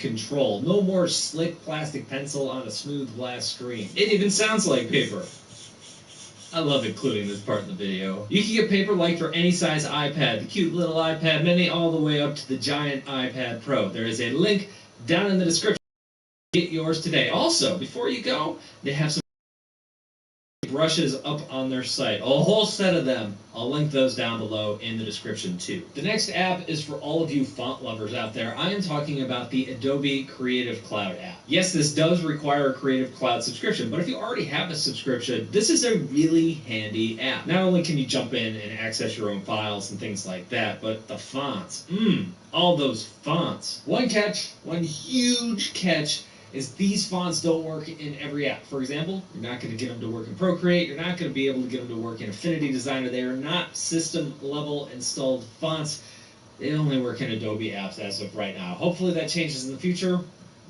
control. No more slick plastic pencil on a smooth glass screen. It even sounds like paper. I love including this part in the video. You can get Paperlike for any size iPad, the cute little iPad mini all the way up to the giant iPad Pro. There is a link down in the description. Get yours today. Also, before you go, they have some brushes up on their site. A whole set of them. I'll link those down below in the description too. The next app is for all of you font lovers out there. I am talking about the Adobe Creative Cloud app. Yes, this does require a Creative Cloud subscription, but if you already have a subscription, this is a really handy app. Not only can you jump in and access your own files and things like that, but the fonts, all those fonts. One huge catch, is these fonts don't work in every app. For example, you're not going to get them to work in Procreate. You're not going to be able to get them to work in Affinity Designer. They are not system-level installed fonts. They only work in Adobe apps as of right now. Hopefully that changes in the future.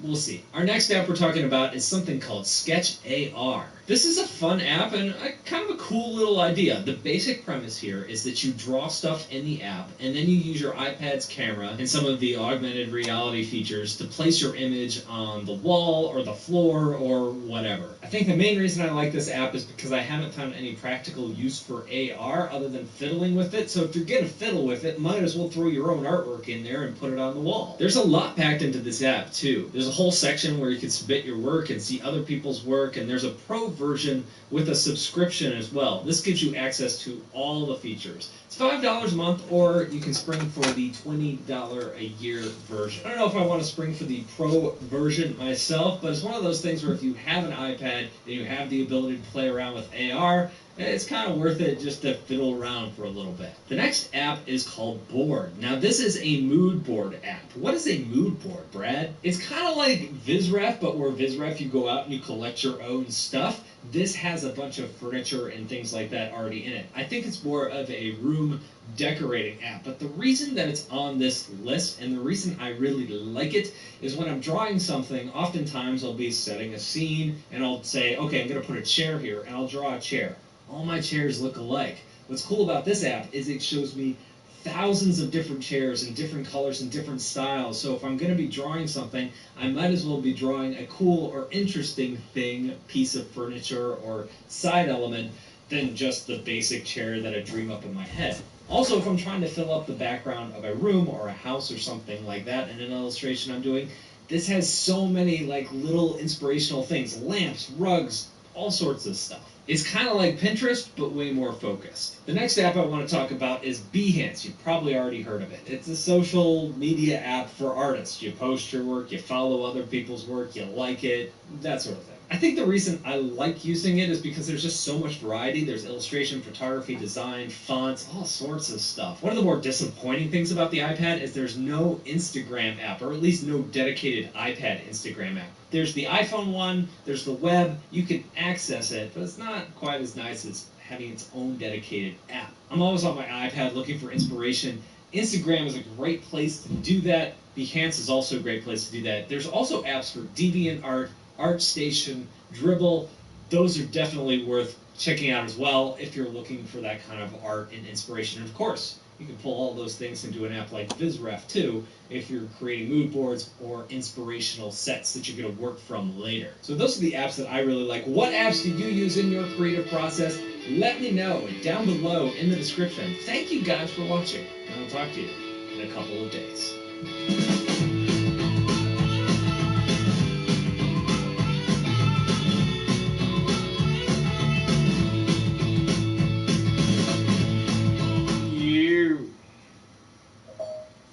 We'll see. Our next app we're talking about is something called Sketch AR. This is a fun app and kind of a cool little idea. The basic premise here is that you draw stuff in the app and then you use your iPad's camera and some of the augmented reality features to place your image on the wall or the floor or whatever. I think the main reason I like this app is because I haven't found any practical use for AR other than fiddling with it. So if you're going to fiddle with it, might as well throw your own artwork in there and put it on the wall. There's a lot packed into this app too. There's a whole section where you can submit your work and see other people's work, and there's a pro version with a subscription as well. This gives you access to all the features. It's $5 a month, or you can spring for the $20 a year version. I don't know if I want to spring for the pro version myself, but it's one of those things where if you have an iPad and you have the ability to play around with AR, it's kind of worth it just to fiddle around for a little bit. The next app is called Board. Now this is a mood board app. What is a mood board, Brad? It's kind of like VizRef, but where VizRef you go out and you collect your own stuff. This has a bunch of furniture and things like that already in it. I think it's more of a room decorating app, but the reason that it's on this list and the reason I really like it is when I'm drawing something, oftentimes I'll be setting a scene and I'll say, okay, I'm going to put a chair here, and I'll draw a chair. All my chairs look alike. What's cool about this app is it shows me thousands of different chairs in different colors and different styles. So if I'm going to be drawing something, I might as well be drawing a cool or interesting thing, piece of furniture or side element, than just the basic chair that I dream up in my head. Also, if I'm trying to fill up the background of a room or a house or something like that in an illustration I'm doing, this has so many like little inspirational things, lamps, rugs, all sorts of stuff. It's kind of like Pinterest, but way more focused. The next app I want to talk about is Behance. You've probably already heard of it. It's a social media app for artists. You post your work, you follow other people's work, you like it, that sort of thing. I think the reason I like using it is because there's just so much variety. There's illustration, photography, design, fonts, all sorts of stuff. One of the more disappointing things about the iPad is there's no Instagram app, or at least no dedicated iPad Instagram app. There's the iPhone one, there's the web, you can access it, but it's not quite as nice as having its own dedicated app. I'm always on my iPad looking for inspiration. Instagram is a great place to do that. Behance is also a great place to do that. There's also apps for DeviantArt, ArtStation, Dribbble. Those are definitely worth checking out as well if you're looking for that kind of art and inspiration. And of course, you can pull all those things into an app like VizRef too if you're creating mood boards or inspirational sets that you're going to work from later. So those are the apps that I really like. What apps do you use in your creative process? Let me know down below in the description. Thank you guys for watching, and I'll talk to you in a couple of days.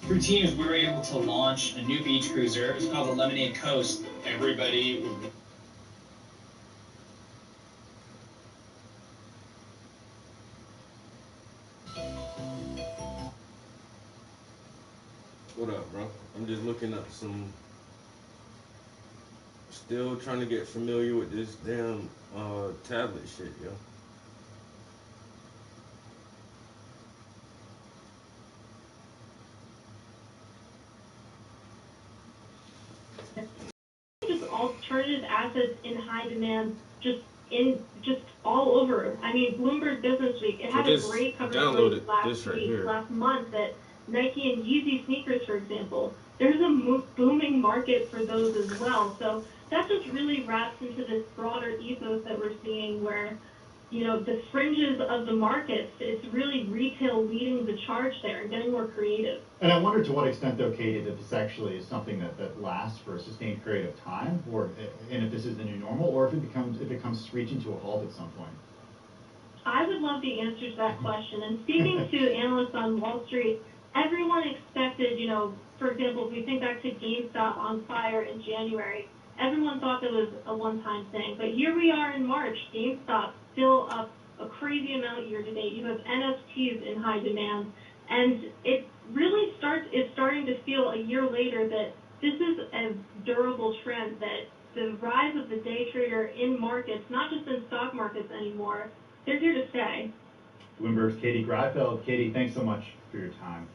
Through Teams, we were able to launch a new beach cruiser. It's called the Lemonade Coast. Everybody would... What up, bro? I'm just looking up some... Still trying to get familiar with this damn tablet shit, yo. Just alternative assets in high demand, just all over. I mean, Bloomberg Business Week, it had a great cover story last month that Nike and Yeezy sneakers, for example, there's a booming market for those as well. So that just really wraps into this broader ethos that we're seeing where, the fringes of the markets, it's really retail leading the charge there and getting more creative. And I wonder to what extent, though, Katie, that this actually is something that lasts for a sustained period of time, and if this is the new normal, or if it comes screeching to a halt at some point. I would love the answer to that question. And speaking to analysts on Wall Street, everyone expected, for example, if we think back to GameStop on fire in January, everyone thought that was a one-time thing. But here we are in March, GameStop still up a crazy amount year to date. You have NFTs in high demand. And it really it's starting to feel a year later that this is a durable trend, that the rise of the day trader in markets, not just in stock markets anymore, they're here to stay. Bloomberg's Katie Greifeld. Katie, thanks so much for your time.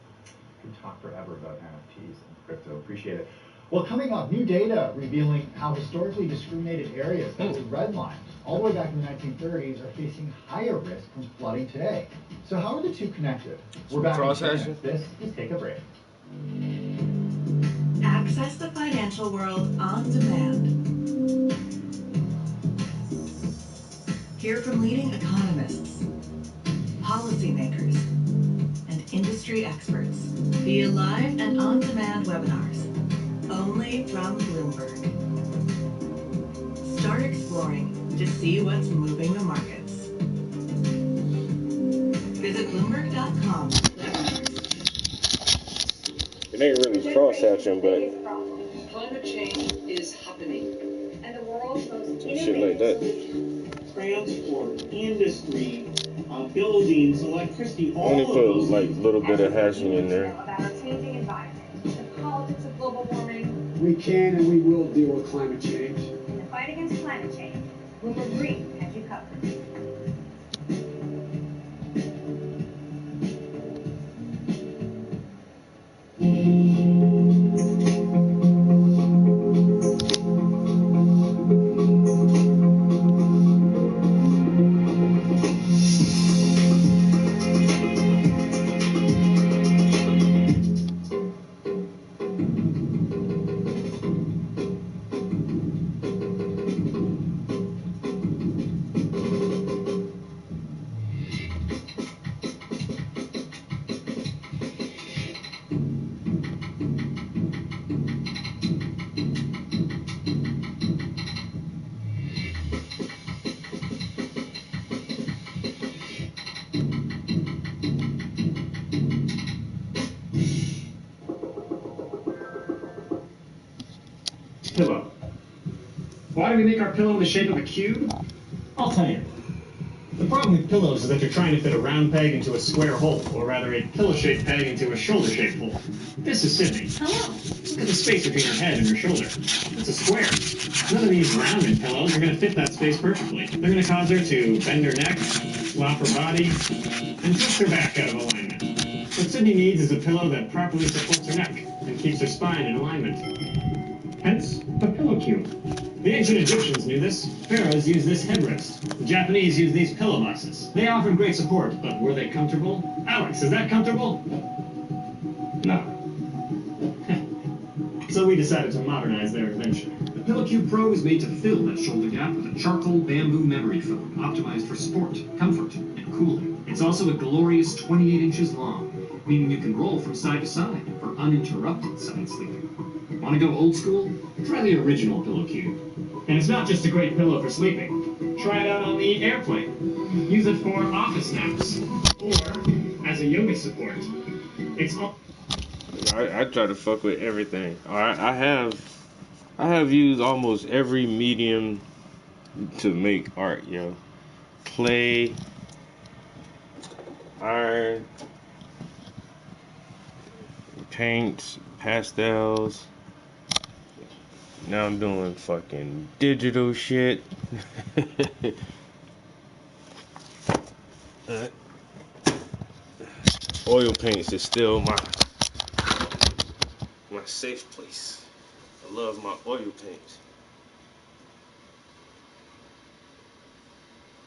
We could talk forever about NFTs and crypto. Appreciate it. Well, coming up, new data revealing how historically discriminated areas that were redlined all the way back in the 1930s are facing higher risk from flooding today. So how are the two connected? We're back in 10 minutes. This is Take a Break. Access the financial world on demand. Hear from leading economists, policymakers, and industry experts via live and on-demand webinars, only from Bloomberg. Start exploring to see what's moving the markets. Visit Bloomberg.com. It ain't really cross-hatching, but climate change is happening, and the world's most shit like that. Transport, industry, buildings, electricity, all Only of put those like a little bit of hashing in there. about our changing environment, the politics of global warming. We can and we will deal with climate change. In the fight against climate change, Bloomberg Green has you covered. Pillow. Why do we make our pillow in the shape of a cube? I'll tell you. The problem with pillows is that you're trying to fit a round peg into a square hole, or rather a pillow-shaped peg into a shoulder-shaped hole. This is Sydney. Hello. Look at the space between your head and your shoulder. It's a square. None of these rounded pillows are going to fit that space perfectly. They're going to cause her to bend her neck, flop her body, and twist her back out of alignment. What Sydney needs is a pillow that properly supports her neck and keeps her spine in alignment. Hence, the pillow cube. The ancient Egyptians knew this. Pharaohs used this headrest. The Japanese used these pillow boxes. They offered great support, but were they comfortable? Alex, is that comfortable? No. So we decided to modernize their invention. The Pillow Cube Pro is made to fill that shoulder gap with a charcoal bamboo memory foam optimized for support, comfort, and cooling. It's also a glorious 28 inches long, meaning you can roll from side to side for uninterrupted side sleeping. Want to go old school? Try the original Pillow Cube. And it's not just a great pillow for sleeping. Try it out on the airplane. Use it for office naps. Or as a yoga support. It's all... I try to fuck with everything. I have used almost every medium to make art, yo. Clay, iron, paints, pastels. Now I'm doing fucking digital shit. Oil paints is still my safe place. I love my oil paints.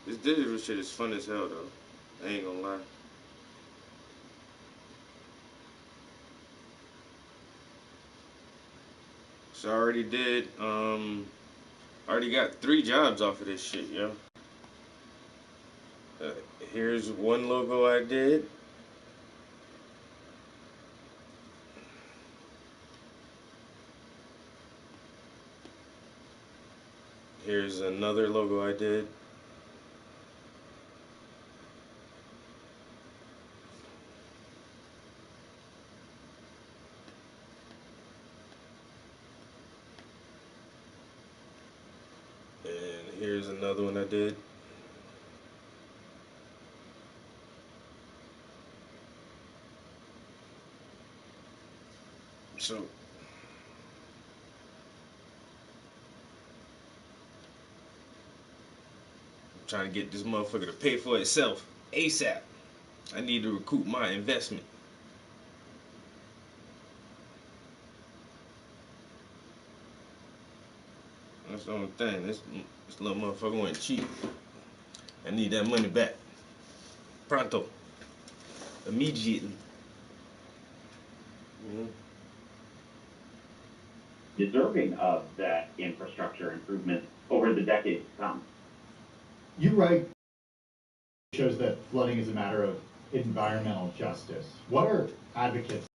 This digital shit is fun as hell though. I ain't gonna lie. So I already did. Already got 3 jobs off of this shit, yo. Here's one logo I did. Here's another logo I did. And here's another one I did. So trying to get this motherfucker to pay for itself ASAP. I need to recoup my investment. That's the only thing. This little motherfucker went cheap. I need that money back. Pronto. Immediately. Deserving of that infrastructure improvement over the decades to come. You write shows that flooding is a matter of environmental justice. What are advocates?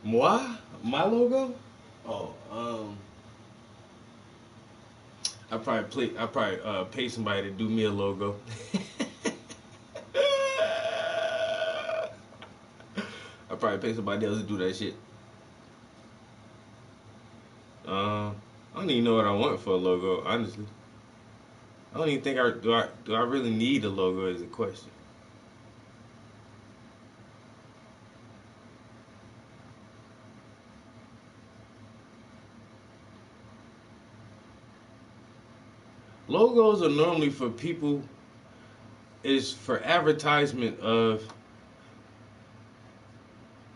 Moi? My logo? Oh, I probably pay somebody to do me a logo. I probably pay somebody else to do that shit. I don't even know what I want for a logo, honestly. I don't even think do I really need a logo is the question. Logos are normally for people, is for advertisement of,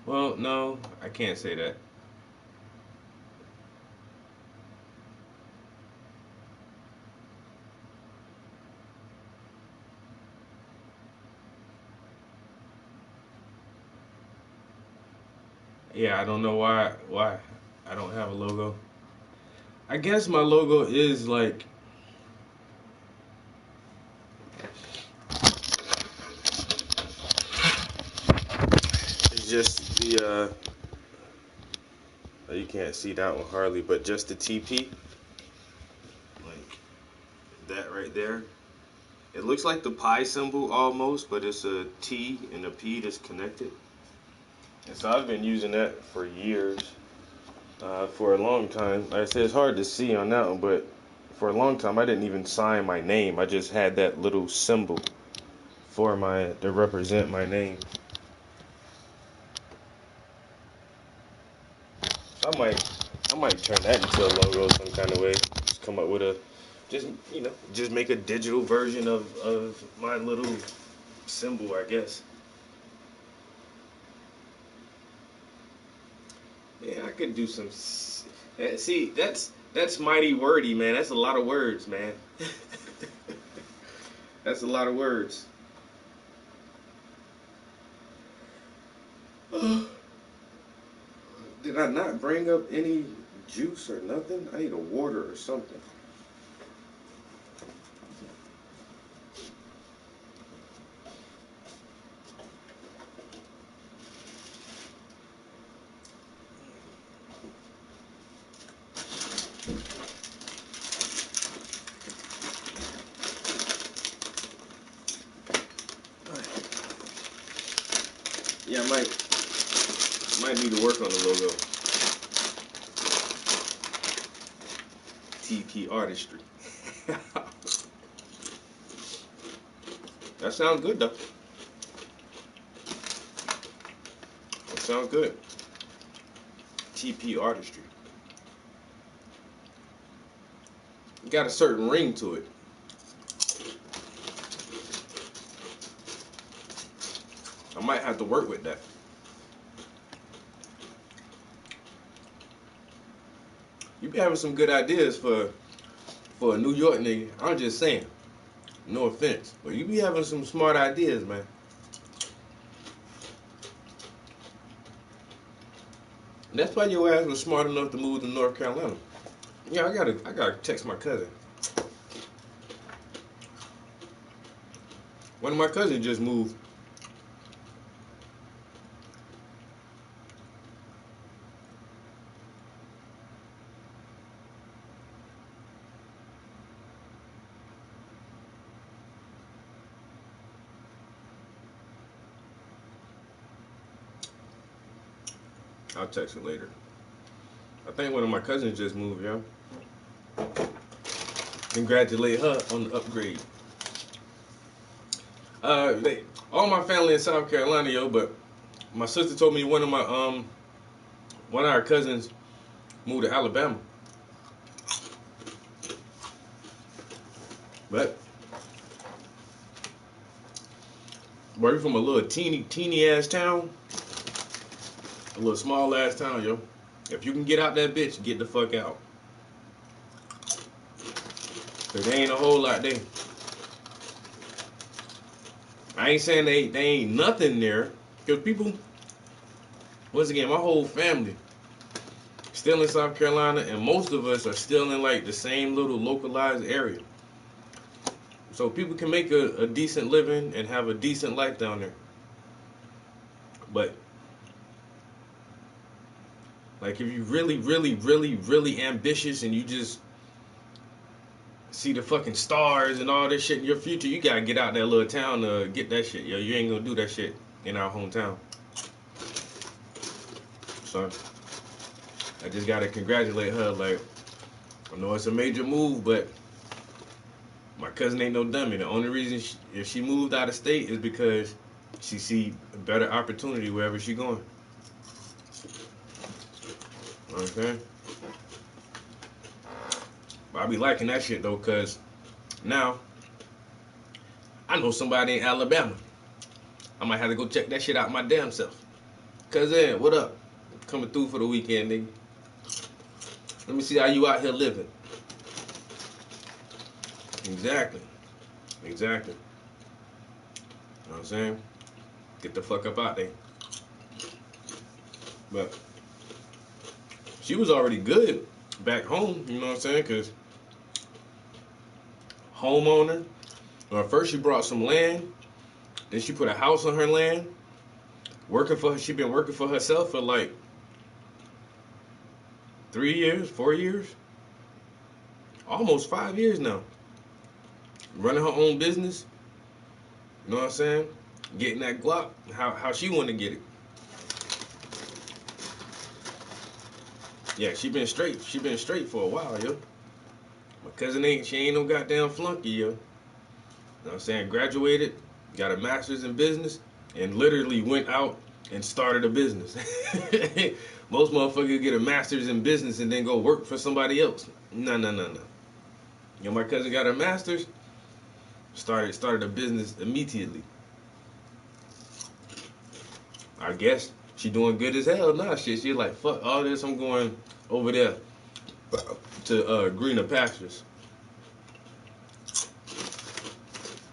well, no, I can't say that. Yeah, I don't know why I don't have a logo. I guess my logo is like, it's just the you can't see that one hardly, but just the TP, like that right there. It looks like the pi symbol almost, but it's a T and a P that's connected. And so I've been using that for years, for a long time. Like I said, it's hard to see on that one, but for a long time I didn't even sign my name. I just had that little symbol for to represent my name. I might turn that into a logo some kind of way. Just come up with just make a digital version of my little symbol, I guess. Yeah, I could do some. See, that's mighty wordy, man. That's a lot of words, man. That's a lot of words. Did I not bring up any juice or nothing? I need a water or something. Yeah, I might need to work on the logo. TP Artistry. That sounds good though. That sounds good. TP Artistry. It got a certain ring to it. I might have to work with that. You be having some good ideas for a New York nigga. I'm just saying. No offense. But you be having some smart ideas, man. And that's why your ass was smart enough to move to North Carolina. Yeah, I gotta text my cousin. One of my cousins just moved. I'll text her later. I think one of my cousins just moved, yo. Congratulate her on the upgrade. All my family in South Carolina, yo, but my sister told me one of our cousins moved to Alabama. But we're from a little teeny ass town. A little small ass town, yo. If you can get out that bitch, get the fuck out. Cause there ain't a whole lot there. I ain't saying they ain't nothing there. Cause people, once again, my whole family still in South Carolina, and most of us are still in like the same little localized area. So people can make a decent living and have a decent life down there. But like if you really ambitious and you just see the fucking stars and all this shit in your future, you gotta get out that little town to get that shit, yo. You ain't gonna do that shit in our hometown. So I just gotta congratulate her. Like, I know it's a major move, but my cousin ain't no dummy. The only reason if she moved out of state is because she see a better opportunity wherever she going. Okay. But I be liking that shit though, cause now I know somebody in Alabama. I might have to go check that shit out my damn self. Cousin, what up? Coming through for the weekend, nigga. Let me see how you out here living. Exactly. You know what I'm saying? Get the fuck up out there. But she was already good back home, you know what I'm saying? Because homeowner, first she brought some land, then she put a house on her land. She been working for herself for like 3 years, 4 years, almost 5 years now. Running her own business, you know what I'm saying? Getting that guap, how she want to get it. Yeah, she been straight for a while, yo. My cousin she ain't no goddamn flunky, yo. You know what I'm saying? Graduated, got a master's in business, and literally went out and started a business. Most motherfuckers get a master's in business and then go work for somebody else. No. You know, my cousin got her master's, started a business immediately. I guess she doing good as hell now. Shit, she like, fuck all this, I'm going over there to greener pastures.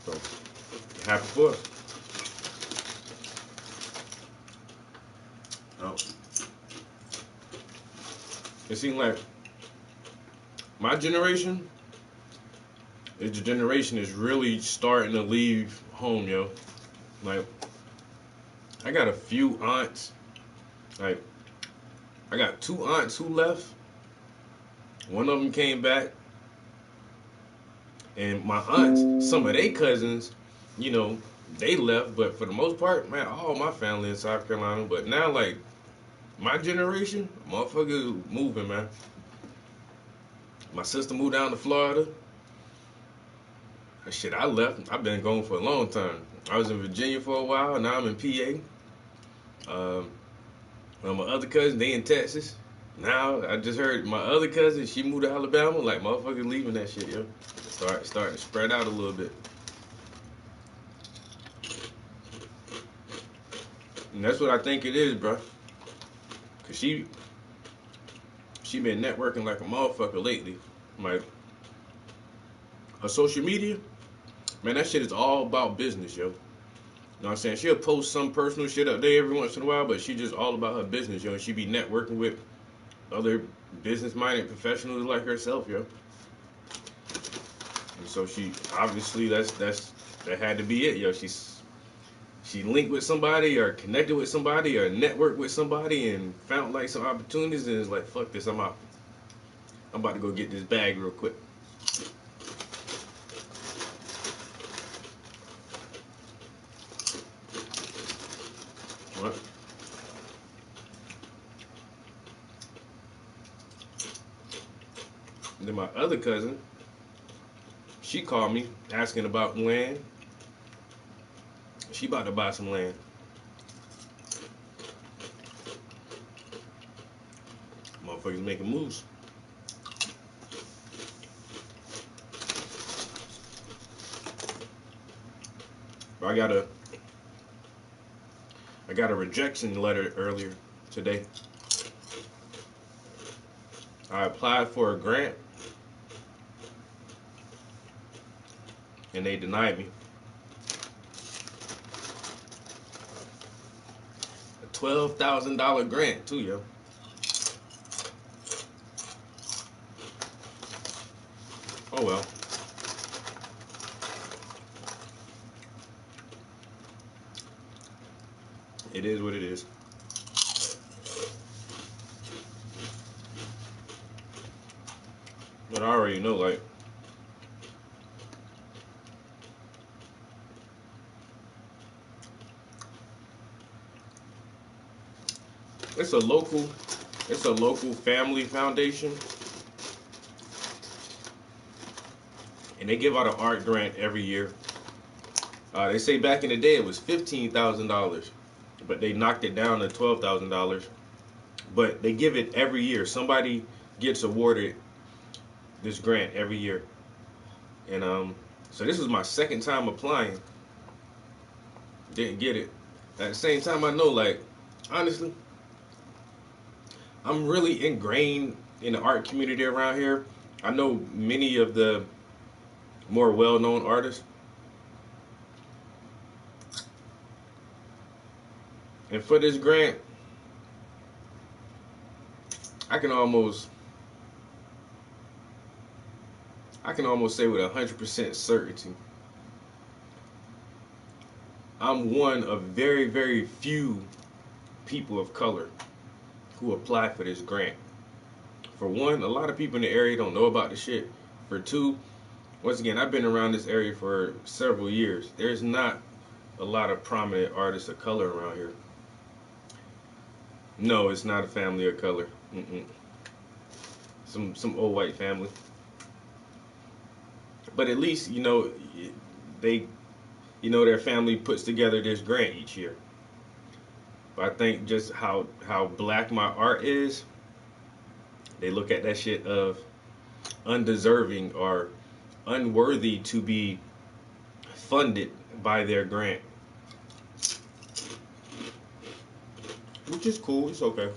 So, happy for her. Oh. It seemed like my generation is the generation is really starting to leave home, yo. Like, I got a few aunts. Like, I got 2 aunts who left. One of them came back. And my aunts, some of their cousins, you know, they left. But for the most part, man, all my family in South Carolina. But now, like, my generation, motherfuckers moving, man. My sister moved down to Florida. Shit, I left. I've been gone for a long time. I was in Virginia for a while. Now I'm in PA. My other cousin, they in Texas. Now I just heard my other cousin, she moved to Alabama. Like motherfuckers leaving that shit, yo. Starting to spread out a little bit. And that's what I think it is, bro. Cause she been networking like a motherfucker lately. Like her social media, man, that shit is all about business, yo. You know what I'm saying? She'll post some personal shit up there every once in a while, but she just all about her business, yo. And she be networking with other business-minded professionals like herself, yo. And so she obviously that had to be it, yo. She linked with somebody or connected with somebody or networked with somebody and found like some opportunities and is like, fuck this, I'm out. I'm about to go get this bag real quick. What? And then my other cousin, she called me asking about land. She about to buy some land. Motherfuckers making moves. I got a rejection letter earlier today. I applied for a grant and they denied me. A $12,000 grant too, yo. Oh well. It is what it is. But I already know, like, it's a local family foundation, and they give out an art grant every year. They say back in the day it was $15,000, but they knocked it down to $12,000. But they give it every year. Somebody gets awarded this grant every year, and so this was my second time applying. Didn't get it. At the same time, I know, like, honestly, I'm really ingrained in the art community around here. I know many of the more well-known artists. And for this grant, I can almost say with 100% certainty, I'm one of very, very few people of color who apply for this grant. For one, a lot of people in the area don't know about the shit. For two, once again, I've been around this area for several years. There's not a lot of prominent artists of color around here. No, it's not a family of color. Some old white family. But at least, you know, their family puts together this grant each year. But I think just how black my art is, they look at that shit of undeserving or unworthy to be funded by their grant. Which is cool, it's okay.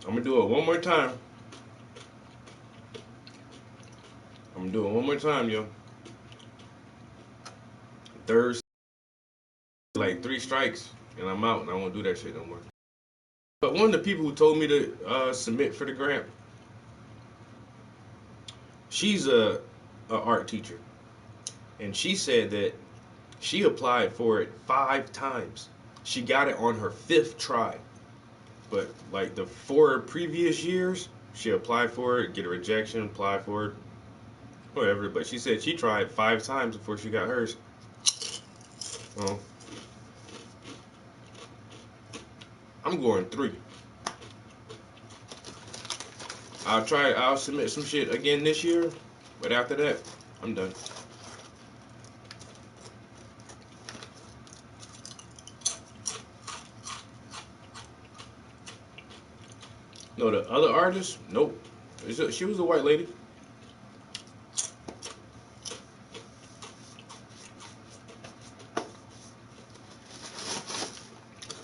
I'm gonna do it one more time. Yo. Thursday, like 3 strikes, and I'm out, and I won't do that shit no more. But one of the people who told me to submit for the grant, she's a art teacher, and she said that she applied for it 5 times. She got it on her 5th try, but like the 4 previous years, she applied for it, get a rejection, apply for it, whatever. But she said she tried 5 times before she got hers. Well, I'm going 3. I'll submit some shit again this year, but after that, I'm done. No, the other artist, nope. She was a white lady.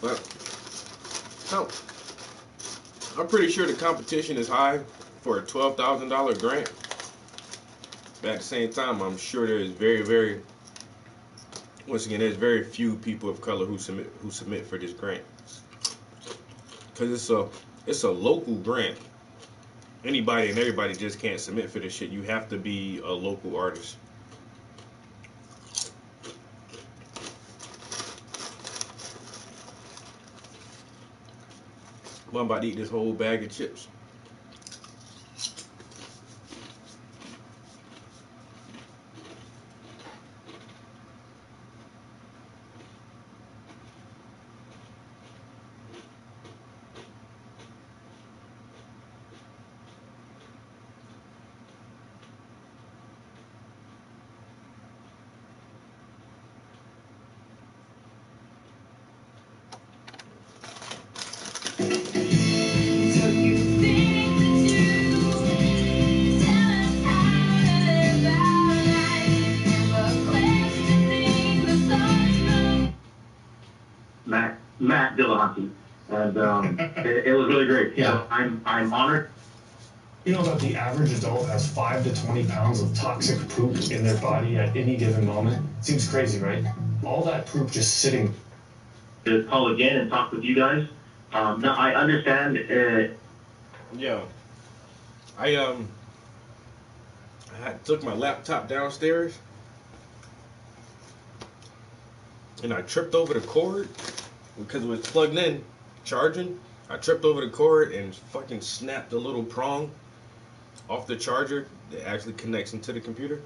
But no, I'm pretty sure the competition is high for a $12,000 grant. But at the same time, I'm sure there is once again, there's very few people of color who submit for this grant, because it's a local grant. Anybody and everybody just can't submit for this shit. You have to be a local artist. I'm about to eat this whole bag of chips. Matt Dillahunty, and it was really great. Yeah. I'm honored. You know about the average adult has 5 to 20 pounds of toxic poop in their body at any given moment? Seems crazy, right? All that poop just sitting. To call again and talk with you guys. Now I understand. Yeah. I took my laptop downstairs and I tripped over the cord because it was plugged in, charging. I tripped over the cord and fucking snapped the little prong off the charger that actually connects into the computer.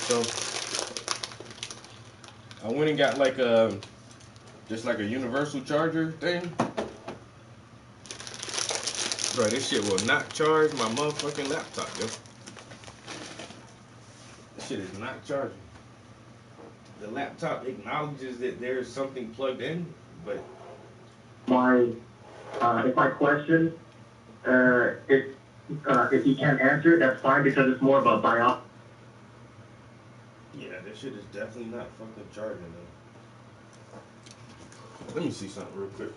So I went and got like just like a universal charger thing. Bro, this shit will not charge my motherfucking laptop, yo. This shit is not charging. The laptop acknowledges that there's something plugged in, but if my question, if you can't answer it, that's fine, because it's more about biopsy. yeah, this shit is definitely not fucking charging, though. Let me see something real quick.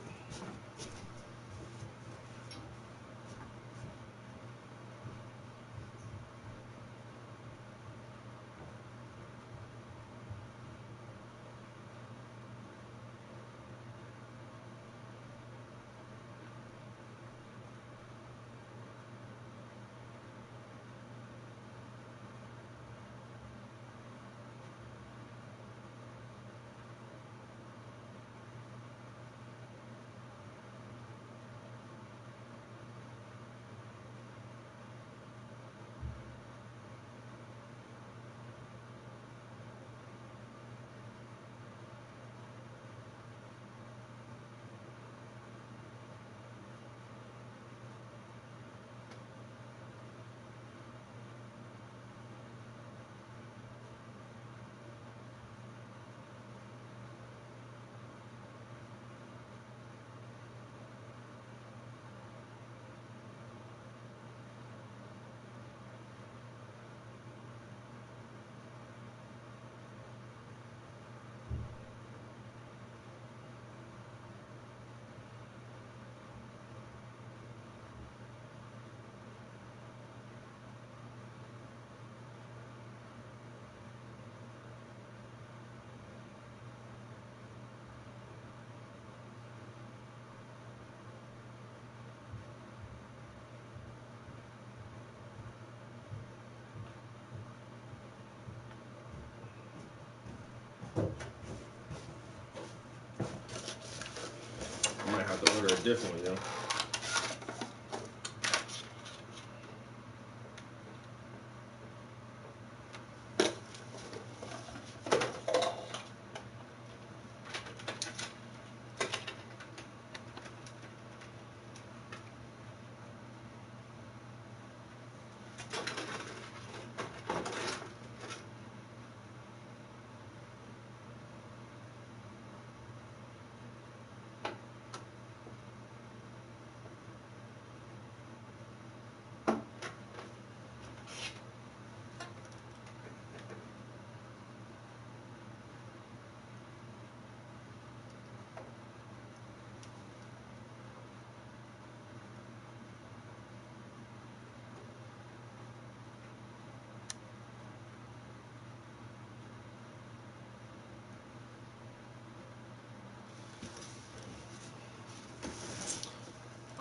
order a different one, yo.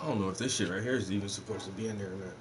I don't know if this shit right here is even supposed to be in there or not.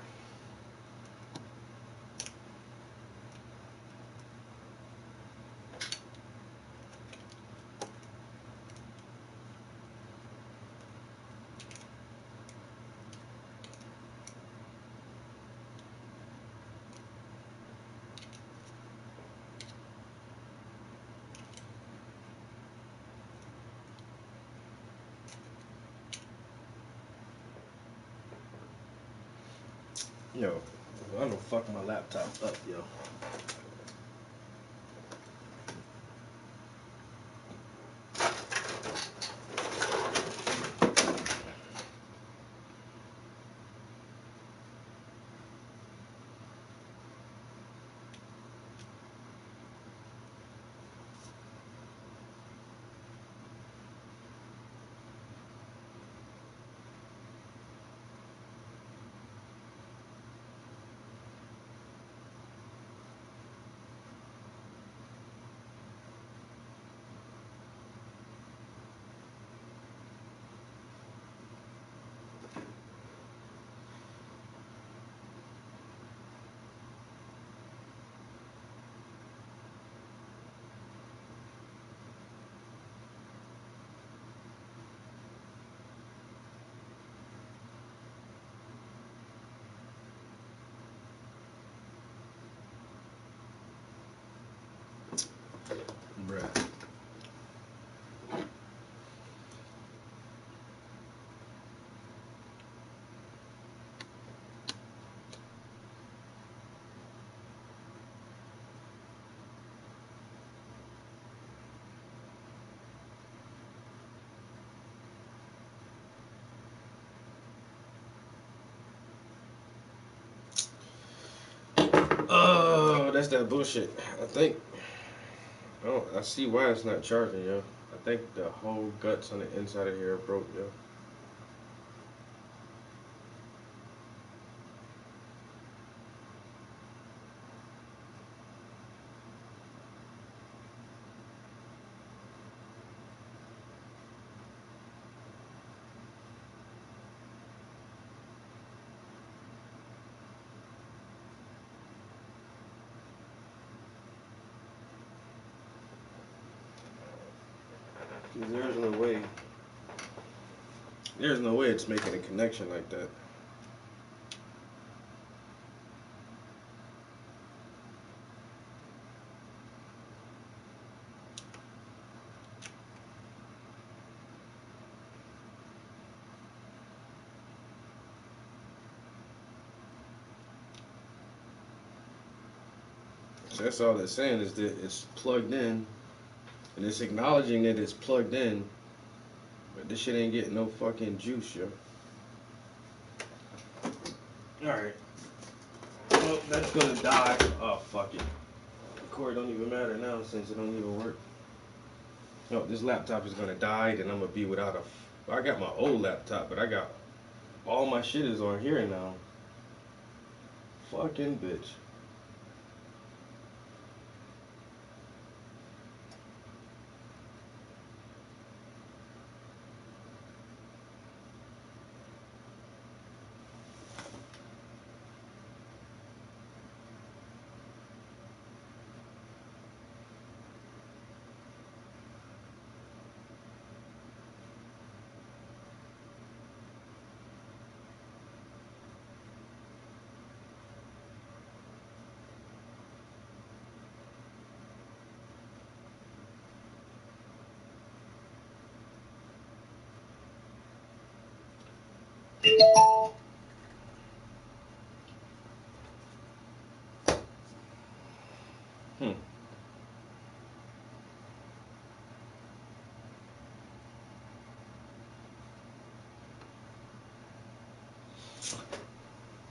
Yo, I don't fuck my laptop up, yo. Bruh. Oh, that's that bullshit. I think. Oh, I see why it's not charging, yo. I think the whole guts on the inside of here are broke, yo. There's no way. There's no way it's making a connection like that. So that's all it's saying is that it's plugged in, and it's acknowledging that it's plugged in, but this shit ain't getting no fucking juice, yo. Alright. Well, that's gonna die. Oh, fuck it. The cord don't even matter now since it don't even work. No, this laptop is gonna die, then I'm gonna be without a. Well, I got my old laptop, but I got all my shit is on here now. Fucking bitch.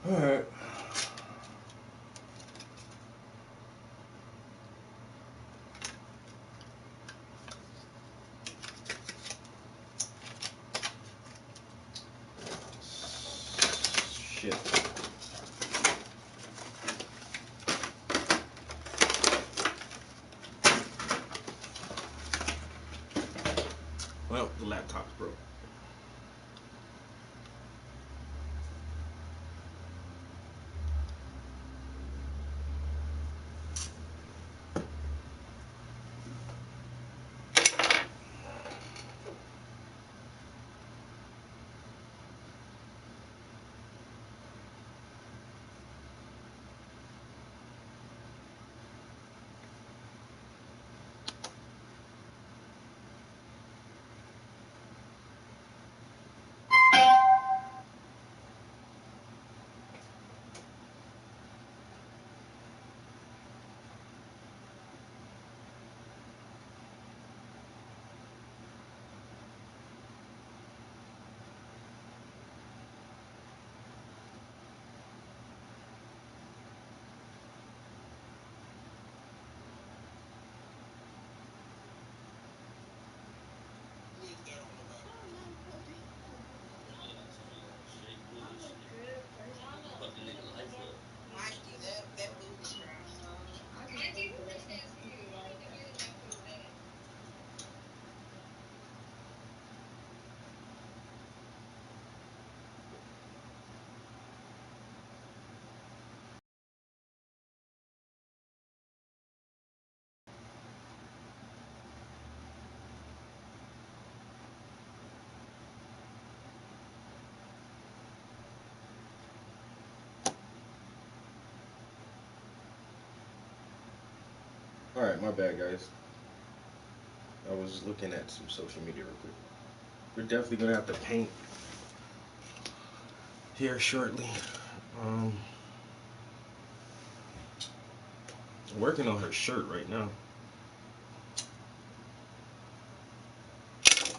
All right. Shit. Well, the laptop's broke. Alright, my bad, guys. I was looking at some social media real quick. We're definitely gonna have to paint here shortly. I'm working on her shirt right now. So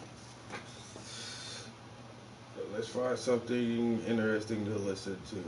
let's find something interesting to listen to.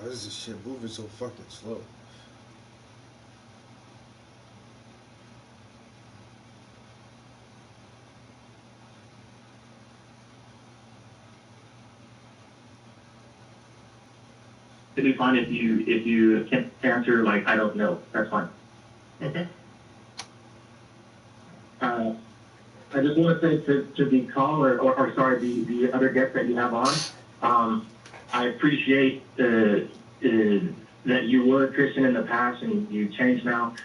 Why is this shit moving so fucking slow? It'd be fine if you can't answer like I don't know. That's fine. Okay. I just want to say to the caller or sorry the other guest that you have on. I appreciate that you were a Christian in the past and you changed now.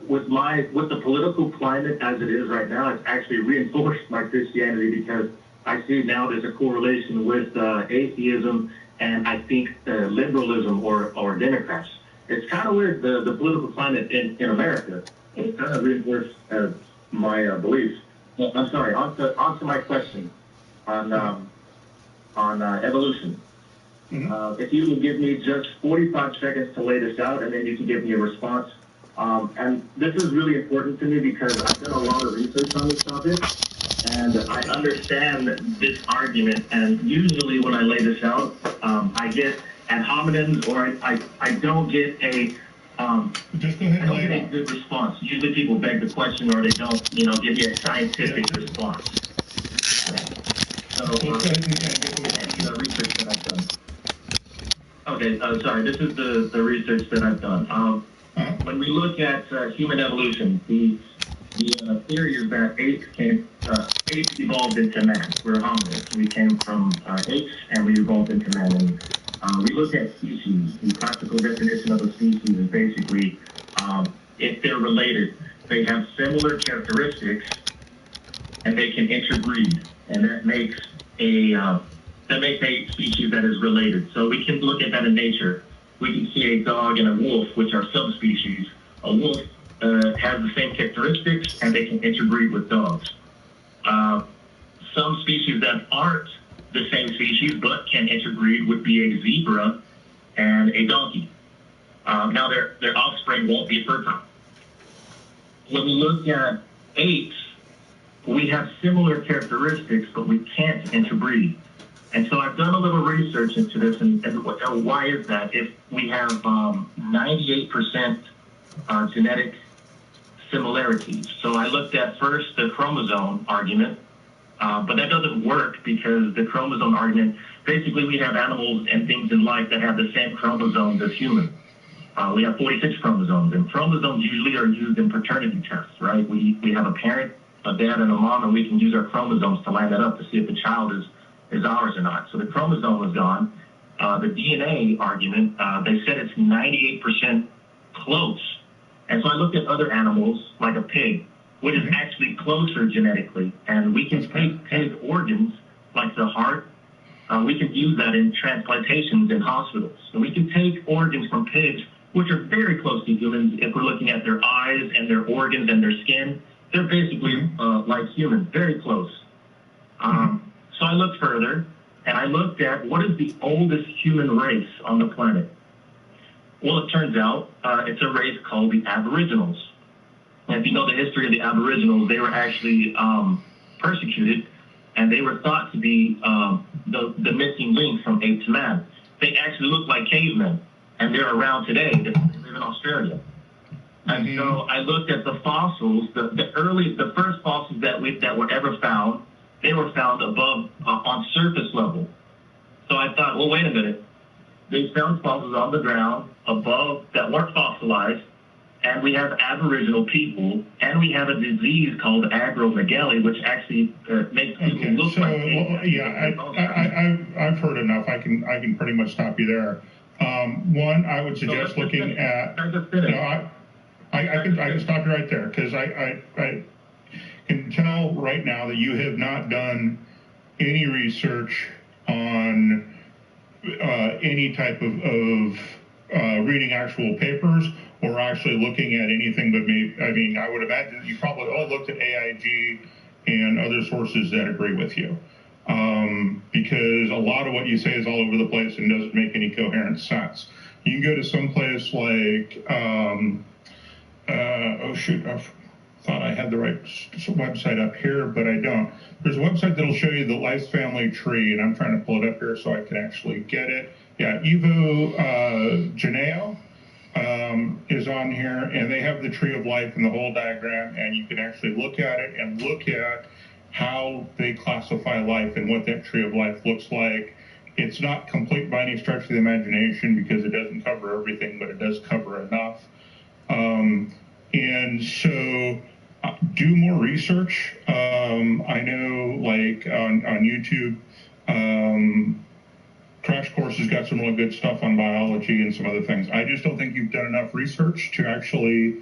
With the political climate as it is right now, it's actually reinforced my Christianity because I see now there's a correlation with atheism and I think liberalism or Democrats. It's kind of weird, the political climate in America. It's kind of reinforced my beliefs. Well, I'm sorry, on to my question on evolution. Mm-hmm. If you would give me just 45 seconds to lay this out, and then you can give me a response. And this is really important to me because I've done a lot of research on this topic, and I understand this argument. And usually when I lay this out, I get ad hominems, or I don't get a just go ahead I don't get a good response. Usually people beg the question, or they don't, give me a scientific response. So the research that I've done. Okay, sorry. This is the research that I've done. When we look at human evolution, the theory is that apes evolved into man. We're hominids. We came from apes and we evolved into man. And we look at species. The classical definition of a species is basically if they're related, they have similar characteristics and they can interbreed, and that makes a species that is related. So we can look at that in nature. We can see a dog and a wolf, which are subspecies. A wolf has the same characteristics, and they can interbreed with dogs. Some species that aren't the same species but can interbreed would be a zebra and a donkey. Now their offspring won't be fertile. When we look at apes, we have similar characteristics, but we can't interbreed. And so I've done a little research into this, and why is that? If we have 98% genetic similarities. So I looked at first the chromosome argument, but that doesn't work because the chromosome argument, basically we have animals and things in life that have the same chromosomes as humans. We have 46 chromosomes, and chromosomes usually are used in paternity tests, right? We have a parent, a dad, and a mom, and we can use our chromosomes to line that up to see if the child is ours or not. So the chromosome was gone. The DNA argument, they said it's 98% close. And so I looked at other animals, like a pig, which is actually closer genetically. And we can take pig organs, like the heart, we can use that in transplantations in hospitals. So we can take organs from pigs, which are very close to humans. If we're looking at their eyes and their organs and their skin, they're basically like humans, very close. So I looked further, and I looked at what is the oldest human race on the planet. Well, it turns out it's a race called the Aboriginals. And if you know the history of the Aboriginals, they were actually persecuted, and they were thought to be the missing link from ape to man. They actually look like cavemen, and they're around today. They live in Australia. And so I looked at the fossils, the first fossils that were ever found. They were found above, on surface level. So I thought, well, wait a minute. They found fossils on the ground above that weren't fossilized, and we have Aboriginal people, and we have a disease called acromegaly, which actually makes people look like I've heard enough. I can pretty much stop you there. One, I would suggest looking at. I can stop you right there because I can tell right now that you have not done any research on any type of reading actual papers or actually looking at anything but me. I mean, I would imagine that you probably all looked at AIG and other sources that agree with you. Because a lot of what you say is all over the place and doesn't make any coherent sense. You can go to some place like, oh shoot, I thought I had the right website up here, but I don't. There's a website that'll show you the life family tree, and I'm trying to pull it up here so I can actually get it. Yeah, Evo Geneo is on here, and they have the tree of life and the whole diagram, and you can actually look at it and look at how they classify life and what that tree of life looks like. It's not complete by any stretch of the imagination because it doesn't cover everything, but it does cover enough. And so do more research. I know, like on YouTube, Crash Course has got some really good stuff on biology and some other things. I just don't think you've done enough research to actually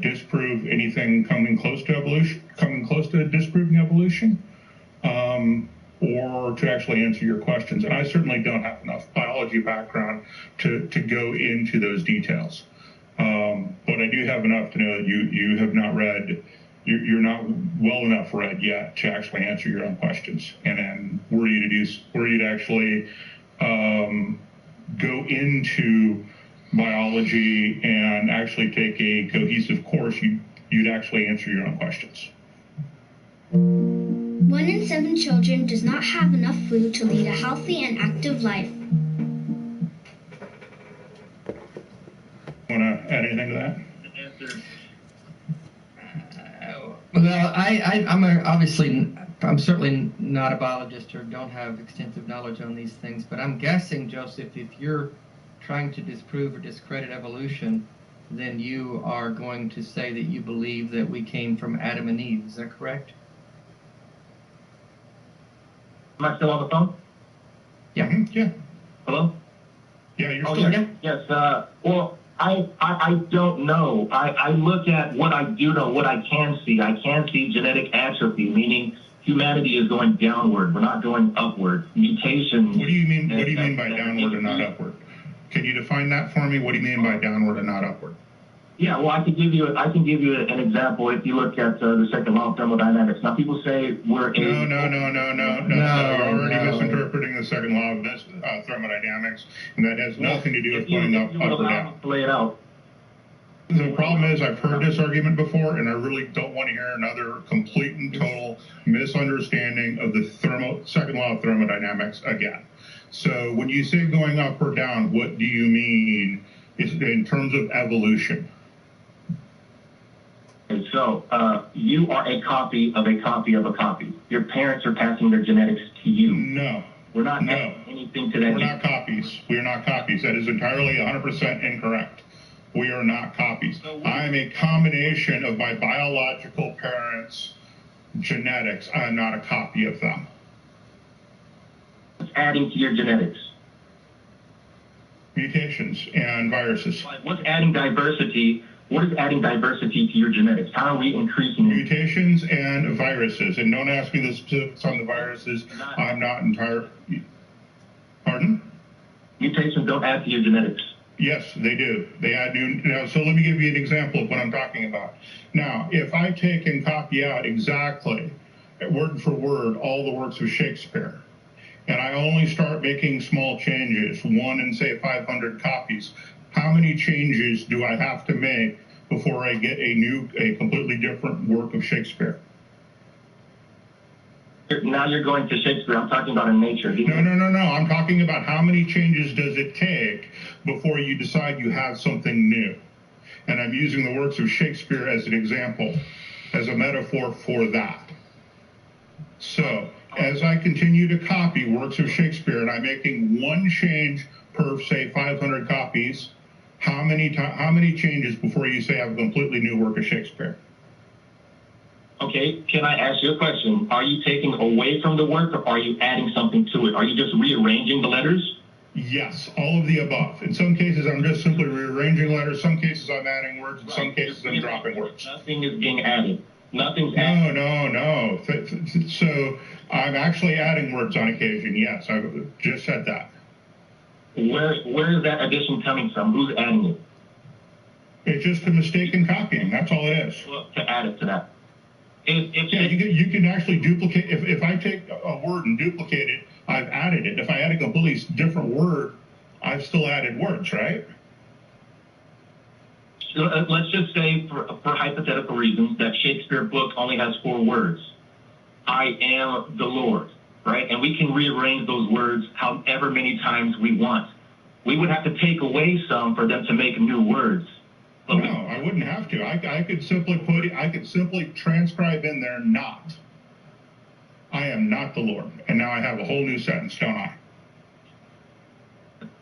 disprove anything coming close to disproving evolution, or to actually answer your questions. And I certainly don't have enough biology background to go into those details. But I do have enough to know that you have not read, you're not well enough read yet to actually answer your own questions. And then were you to actually go into biology and actually take a cohesive course, you'd actually answer your own questions. 1 in 7 children does not have enough food to lead a healthy and active life. Well, I'm certainly not a biologist or don't have extensive knowledge on these things, but I'm guessing, Joseph, if you're trying to disprove or discredit evolution, then you are going to say that you believe that we came from Adam and Eve. Is that correct? Am I still on the phone? Yeah. Mm-hmm. Yeah. Hello? Yeah, you're still yeah. Yes. Well, I don't know. I look at what I do know, what I can see. I can see genetic atrophy, meaning humanity is going downward. We're not going upward. Mutations. What do you mean? What do you mean by downward and not upward? Can you define that for me? What do you mean by downward and not upward? Yeah, well, I can give you an example. If you look at the second law of thermodynamics. Now, people say we're No. You're already misinterpreting the second law of this thermodynamics, and that has nothing to do with going up or down. Lay it out. The problem is I've heard this argument before, and I really don't want to hear another complete and total misunderstanding of the second law of thermodynamics again. So when you say going up or down, what do you mean in terms of evolution? And so you are a copy of a copy of a copy. Your parents are passing their genetics to you. No. We're not adding anything to that. We're not copies. We are not copies. That is entirely 100% incorrect. We are not copies. I am a combination of my biological parents' genetics. I am not a copy of them. What's adding to your genetics? Mutations and viruses. What's adding diversity? What is adding diversity to your genetics? How are we increasing it? Mutations and viruses. And don't ask me the specifics on the viruses. I'm not entire. Pardon? Mutations don't add to your genetics. Yes, they do. They add new. Now, so let me give you an example of what I'm talking about. Now, if I take and copy out exactly, word for word, all the works of Shakespeare, and I only start making small changes, 1 in, say, 500 copies, how many changes do I have to make before I get a completely different work of Shakespeare? Now you're going to Shakespeare. I'm talking about in nature. No. I'm talking about how many changes does it take before you decide you have something new. And I'm using the works of Shakespeare as an example, as a metaphor for that. So, as I continue to copy works of Shakespeare and I'm making one change per, say, 500 copies, how many changes before you say I have a completely new work of Shakespeare? Okay, can I ask you a question? Are you taking away from the work or are you adding something to it? Are you just rearranging the letters? Yes, all of the above. In some cases, I'm just simply rearranging letters. Some cases, I'm adding words. In some cases, I'm dropping words. Nothing is being added. Nothing's added. No. So I'm actually adding words on occasion. Yes, I just said that. Where is that addition coming from? Who's adding it? It's just a mistake in copying. That's all it is. Well, to add it to that. You can actually duplicate. If I take a word and duplicate it, I've added it. If I add a completely different word, I've still added words, right? So, let's just say, for hypothetical reasons, that Shakespeare book only has 4 words. I am the Lord, right? And we can rearrange those words however many times we want. We would have to take away some for them to make new words. No, I wouldn't have to. I could simply transcribe in there not. I am not the Lord. And now I have a whole new sentence, don't I?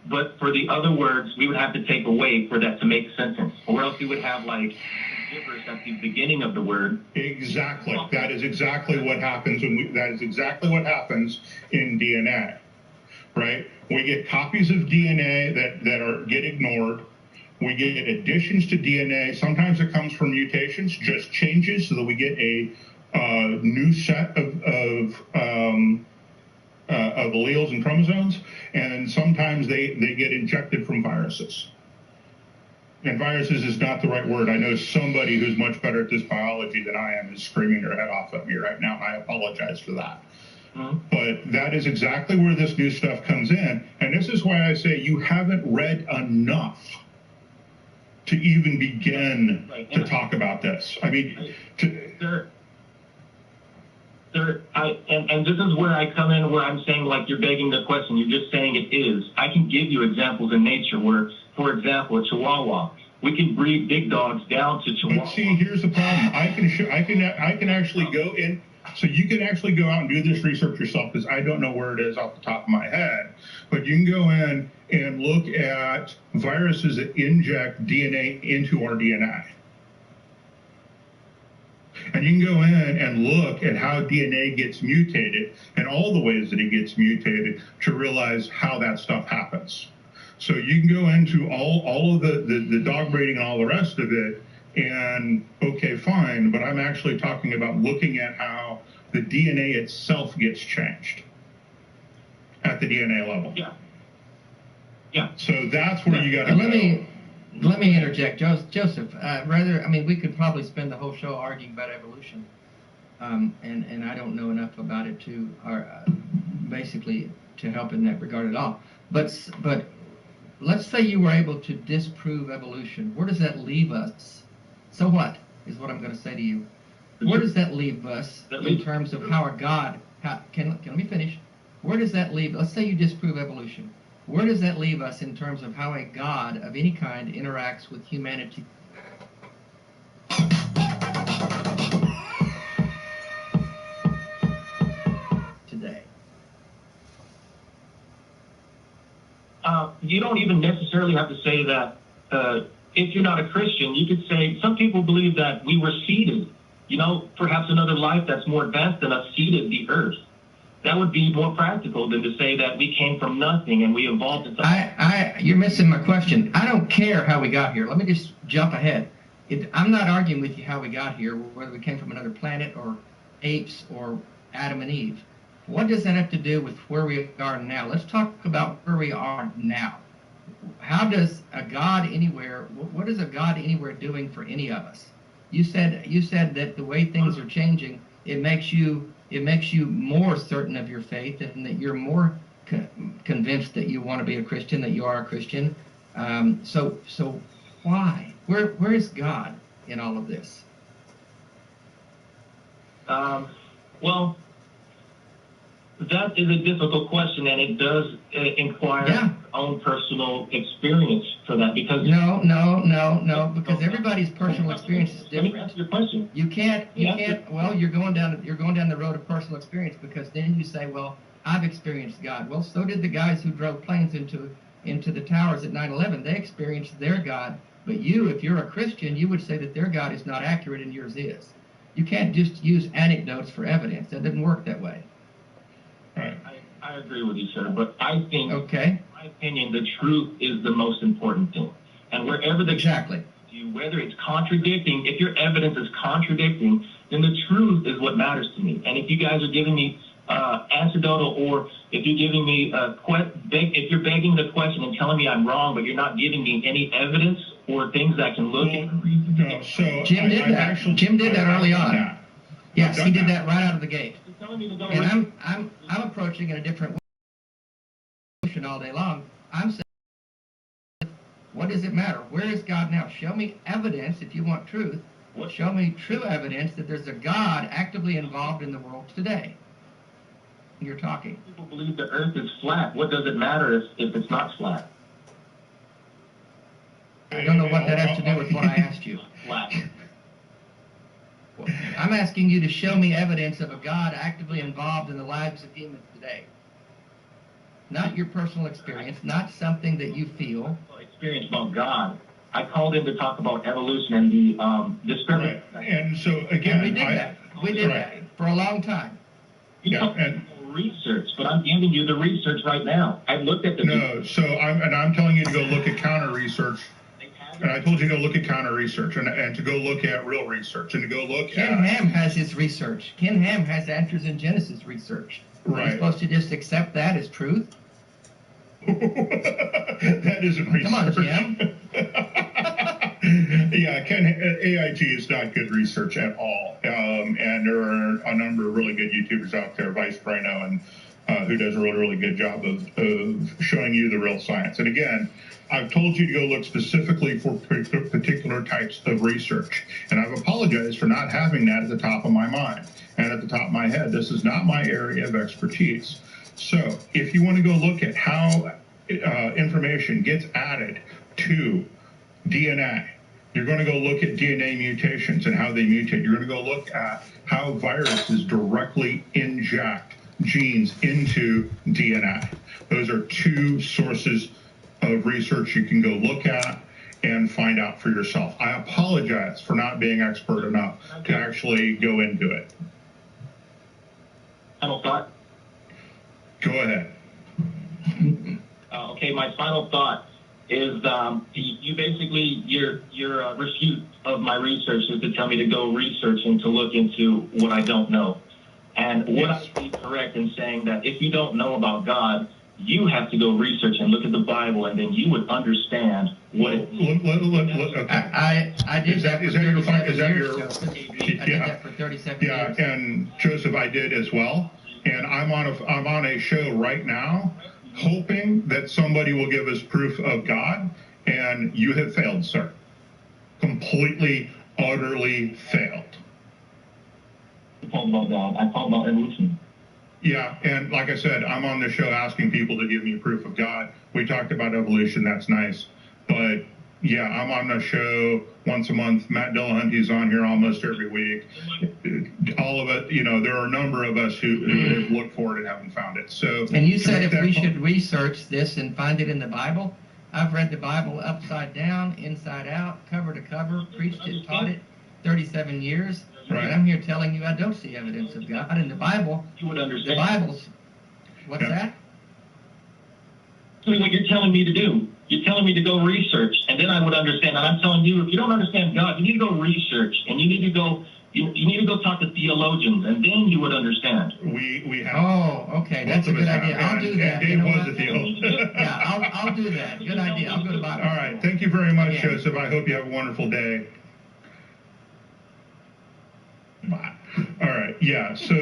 But for the other words, we would have to take away for that to make sentence. Or else we would have like gibberish at the beginning of the word. Exactly. That is exactly what happens that is exactly what happens in DNA. Right? We get copies of DNA that get ignored. We get additions to DNA. Sometimes it comes from mutations, just changes, so that we get a new set of alleles and chromosomes. And sometimes they get injected from viruses. And viruses is not the right word. I know somebody who's much better at this biology than I am is screaming their head off at me right now. I apologize for that. Mm-hmm. But that is exactly where this new stuff comes in. And this is why I say you haven't read enough to even begin to talk about this. I mean, and this is where I come in, where I'm saying, like, you're begging the question. You're just saying it is. I can give you examples in nature where, for example, a chihuahua, We can breed big dogs down to Chihuahua. But see, here's the problem. I can actually go in. So you can actually go out and do this research yourself, because I don't know where it is off the top of my head. But you can go in and look at viruses that inject DNA into our DNA. And you can go in and look at how DNA gets mutated and all the ways that it gets mutated to realize how that stuff happens. So you can go into all of the dog breeding and all the rest of it, and okay, fine, but I'm actually talking about looking at how the DNA itself gets changed at the DNA level. Yeah. Yeah. So that's where you got to go. Let me interject, Joseph. We could probably spend the whole show arguing about evolution, and I don't know enough about it to basically to help in that regard at all. But let's say you were able to disprove evolution. Where does that leave us? So what is what I'm going to say to you? Where does that leave us in terms of how a God? Can let me finish? Where does that leave? Let's say you disprove evolution. Where does that leave us in terms of how a God of any kind interacts with humanity? Today. You don't even necessarily have to say that. If you're not a Christian, you could say some people believe that we were seeded. Perhaps another life that's more advanced than us seeded the earth. That would be more practical than to say that we came from nothing and we evolved into something. You're missing my question. I don't care how we got here. Let me just jump ahead. I'm not arguing with you how we got here, whether we came from another planet or apes or Adam and Eve. What does that have to do with where we are now? Let's talk about where we are now. How does a God anywhere, what is a God anywhere doing for any of us? You said that the way things are changing, it makes you more certain of your faith, and that you're more convinced that you want to be a Christian, that you are a Christian. So why? Where is God in all of this? Well, that is a difficult question, and it does inquire your own personal experience for that. Because no, because everybody's personal experience is different. Let me answer your question. You can't. Well, you're going down the road of personal experience, because then you say, well, I've experienced God. Well, so did the guys who drove planes into the towers at 9/11. They experienced their God. But you, if you're a Christian, you would say that their God is not accurate and yours is. You can't just use anecdotes for evidence. That doesn't work that way. Right. I agree with you, sir, but I think, in my opinion, the truth is the most important thing. And wherever the exactly, whether it's contradicting, if your evidence is contradicting, then the truth is what matters to me. And if you guys are giving me anecdotal, or if you're giving me if you're begging the question and telling me I'm wrong, but you're not giving me any evidence or things that can look at. No, so Jim did that. Jim did that early on. Yes, he did that right out of the gate. And I'm approaching it a different way all day long. I'm saying, what does it matter? Where is God now? Show me evidence if you want truth. Show me true evidence that there's a God actively involved in the world today. You're talking. People believe the earth is flat. What does it matter if it's not flat? I don't know what that has to do with what I asked you. Flat. I'm asking you to show me evidence of a God actively involved in the lives of humans today. Not your personal experience, not something that you feel. Experience about God. I called in to talk about evolution and the discrimination. Right. And so again, we did that for a long time. And research, but I'm giving you the research right now. I looked at the I'm telling you to go look at counter research. And I told you to go look at counter research and to go look at real research and to go look Ken Ham has his research. Ken Ham has Answers in Genesis research. Are you supposed to just accept that as truth? That isn't research. Come on, Jim. AIT is not good research at all. And there are a number of really good YouTubers out there, Vice Brino, and who does a really, really good job of showing you the real science. And again, I've told you to go look specifically for particular types of research. And I've apologized for not having that at the top of my mind and at the top of my head. This is not my area of expertise. So if you want to go look at how information gets added to DNA. You're going to go look at DNA mutations and how they mutate. You're going to go look at how viruses directly inject genes into DNA. Those are two sources of research you can go look at and find out for yourself. I apologize for not being expert enough to actually go into it. Final thought? Go ahead. Okay, my final thought is you basically, your refute of my research is to tell me to go research and to look into what I don't know. And would I be correct in saying that if you don't know about God, you have to go research and look at the Bible, and then you would understand what it means? I did that for 37 years. I did that for 37 years. Yeah, and Joseph, I did as well. And I'm on a show right now, hoping that somebody will give us proof of God, and you have failed, sir. Completely, utterly failed. I talked about God. I talked about evolution. Yeah, and like I said, I'm on the show asking people to give me proof of God. We talked about evolution, that's nice. But yeah, I'm on the show once a month. Matt Dillahunt, he's on here almost every week. All of it, you know, there are a number of us who have looked for it and haven't found it. So. And you said if we should research this and find it in the Bible. I've read the Bible upside down, inside out, cover to cover, preached it, taught it, 37 years. Right. And I'm here telling you I don't see evidence of God in the Bible. You would understand. The Bible's, what's that? What you're telling me to do. You're telling me to go research, and then I would understand. And I'm telling you, if you don't understand God, you need to go research, and you need to go. You need to go talk to theologians, and then you would understand. We have. Oh, okay, that's a good idea. I'll do that. Dave was a theologian. Yeah, I'll do that. Good idea. I'll go to Bible. All right, thank you very much, Joseph. I hope you have a wonderful day. Bye. All right, yeah, so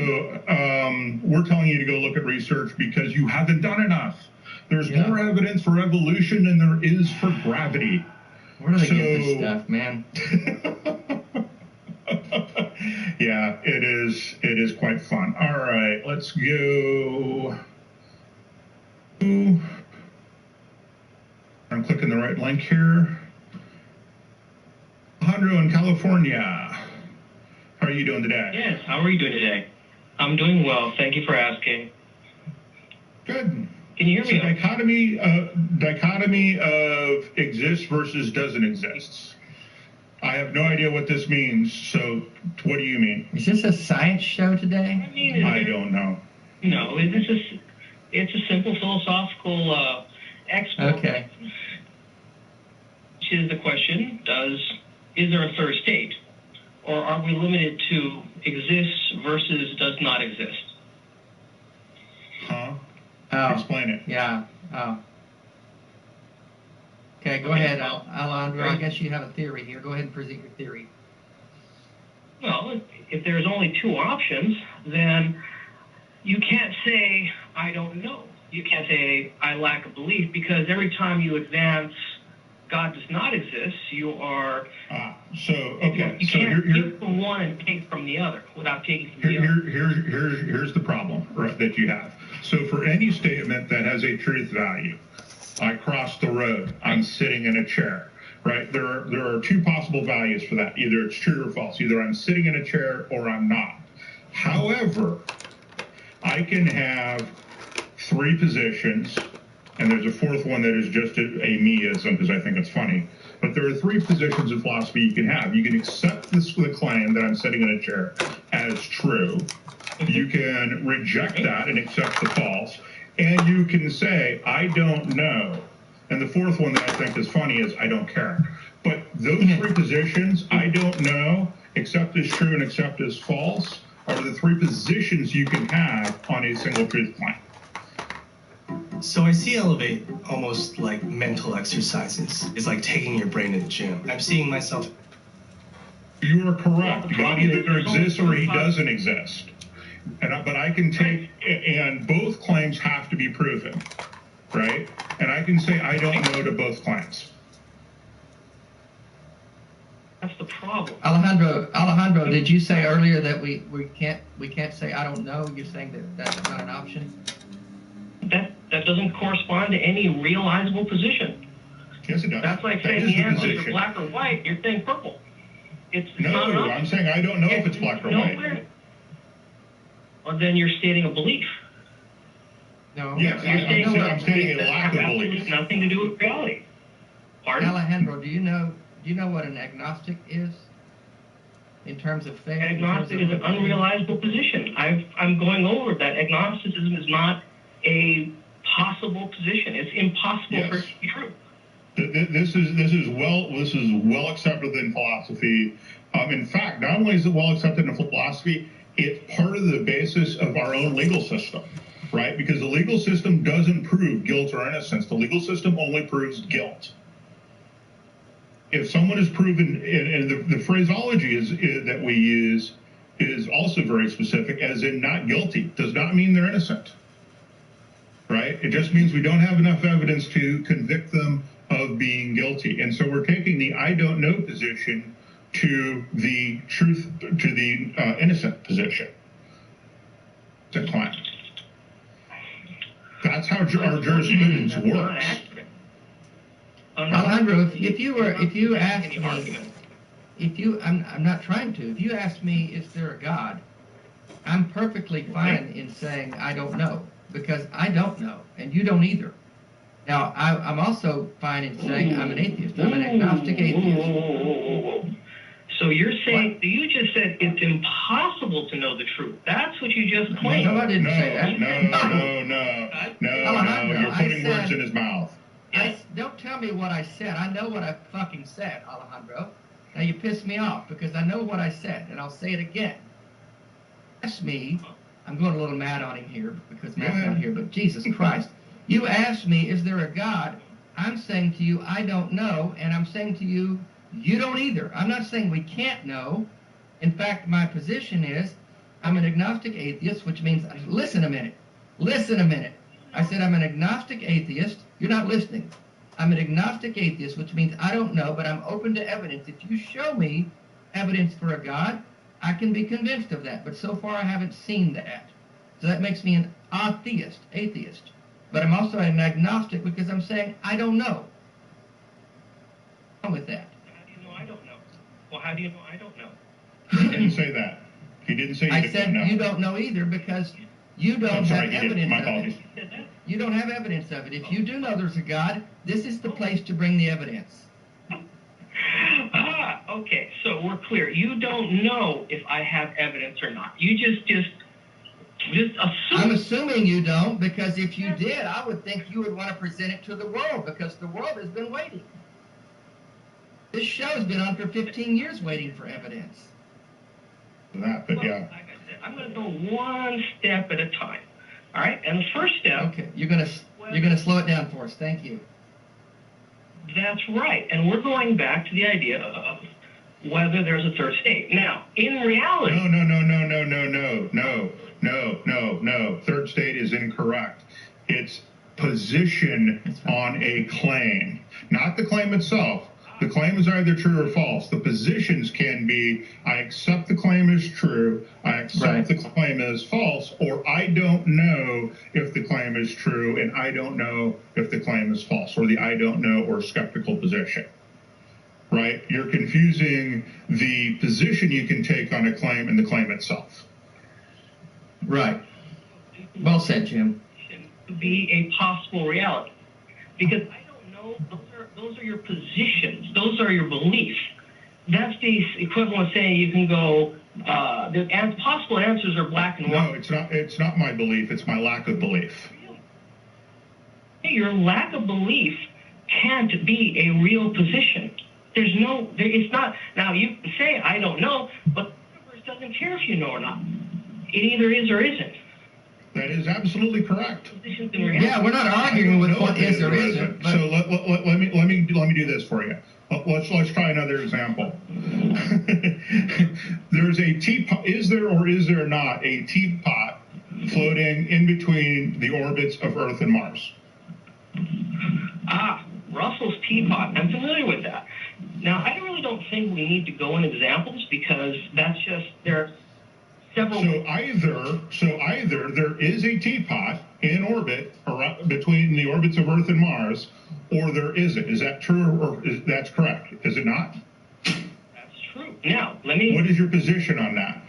we're telling you to go look at research because you haven't done enough. There's more evidence for evolution than there is for gravity. Where do they get this stuff, man? Yeah, it is quite fun. All right, let's go. I'm clicking the right link here. Alejandro in California. How are you doing today? Yes, how are you doing today? I'm doing well. Thank you for asking. Good. Can you hear me? Dichotomy of exists versus doesn't exist. I have no idea what this means, so what do you mean? Is this a science show today? I don't know. No, it's a simple philosophical exploration. Okay. Which is the question, is there a third state? Or are we limited to exists versus does not exist? Huh? Oh. Explain it. Yeah. Oh. Okay, go ahead, Alejandro. I guess you have a theory here. Go ahead and present your theory. Well, if there's only two options, then you can't say, I don't know. You can't say, I lack a belief, because every time you advance God does not exist, you are... You can't take from one and take from the other without taking from the other. Here's the problem that you have. So for any statement that has a truth value, I crossed the road, I'm sitting in a chair, right? There are two possible values for that. Either it's true or false. Either I'm sitting in a chair or I'm not. However, I can have three positions, and there's a fourth one that is just a meism because I think it's funny. But there are three positions in philosophy you can have. You can accept the claim that I'm sitting in a chair as true. You can reject that and accept the false. And you can say, I don't know. And the fourth one that I think is funny is, I don't care. But those three positions, I don't know, accept as true and accept as false, are the three positions you can have on a single truth claim. So I see Elevate almost like mental exercises. It's like taking your brain to the gym. I'm seeing myself. You are correct. God either exists or he doesn't exist. But I can take, and both claims have to be proven, right? And I can say I don't know to both claims. That's the problem. Alejandro, did you say earlier that we can't say I don't know? You're saying that that's not an option? That doesn't correspond to any realizable position. Yes, it does. That's like That saying is the the answers are position. black or white. You're saying purple. It's No, not an option. I'm saying I don't know if it's black or white. Nowhere. Well, then you're stating a belief. No. Yes, I'm stating a lack of belief. Nothing to do with reality. Pardon? Alejandro, do you know what an agnostic is? In terms of faith? Agnostic is an unrealizable position. I'm going over that. Agnosticism is not a possible position. It's impossible for it to be true. This is well accepted in philosophy. In fact, not only is it well accepted in philosophy, it's part of the basis of our own legal system, right? Because the legal system doesn't prove guilt or innocence. The legal system only proves guilt. If someone is proven, and the phraseology that we use is also very specific, as in not guilty, does not mean they're innocent, right? It just means we don't have enough evidence to convict them of being guilty. And so we're taking the I don't know position to the truth, to the innocent position. It's a claim. That's how our jurisprudence works. Alejandro, if you asked me, I'm not trying to. If you asked me, is there a God? I'm perfectly fine in saying I don't know, because I don't know, and you don't either. Now, I'm also fine in saying I'm an atheist. I'm an agnostic atheist. So you're saying, you just said it's impossible to know the truth. That's what you just claimed. No, I didn't say that. No. You're putting words in his mouth. Don't tell me what I said. I know what I fucking said, Alejandro. Now you pissed me off because I know what I said, and I'll say it again. Ask me, I'm going a little mad on him here because Matt's not here, but Jesus Christ. You asked me, is there a God? I'm saying to you, I don't know, and I'm saying to you, you don't either. I'm not saying we can't know. In fact, my position is I'm an agnostic atheist, which means, listen a minute. I said I'm an agnostic atheist. You're not listening. I'm an agnostic atheist, which means I don't know, but I'm open to evidence. If you show me evidence for a God, I can be convinced of that. But so far, I haven't seen that. So that makes me an atheist. But I'm also an agnostic because I'm saying I don't know. What's wrong with that? How do you know I don't know? Well, how do you know I don't know? He didn't say that. He didn't say I said you don't know either because you don't have evidence of it. You don't have evidence of it. If you do know there's a God, this is the place to bring the evidence. Okay, so we're clear. You don't know if I have evidence or not. You just assume. I'm assuming you don't, because if you did, I would think you would want to present it to the world, because the world has been waiting. This show's been on for 15 years waiting for evidence. That, but yeah. Like I said, I'm going to go one step at a time. All right, and the first step. Okay, you're gonna slow it down for us. Thank you. That's right, and we're going back to the idea of whether there's a third state. Now, in reality. No. Third state is incorrect. It's position on a claim, not the claim itself. The claim is either true or false. The positions can be, I accept the claim is true, I accept the claim is false, or I don't know if the claim is true and I don't know if the claim is false, or the I don't know or skeptical position. Right? You're confusing the position you can take on a claim and the claim itself. Right. Well said, Jim. To be a possible reality. Because I don't know, those are your positions. Those are your beliefs. That's the equivalent of saying you can go, the possible answers are black and white. No, it's not my belief. It's my lack of belief. Your lack of belief can't be a real position. It's not. Now, you can say, I don't know, but the universe doesn't care if you know or not. It either is or isn't. That is absolutely correct. Yeah, we're not arguing with what is or isn't. So let me do this for you. Let's try another example. There's a teapot. Is there or is there not a teapot floating in between the orbits of Earth and Mars? Russell's teapot. I'm familiar with that. Now, I really don't think we need to go into examples because that's just several. So either there is a teapot in orbit around, between the orbits of Earth and Mars, or there isn't. Is that true, or that's correct? Is it not? That's true. Now, let me. What is your position on that?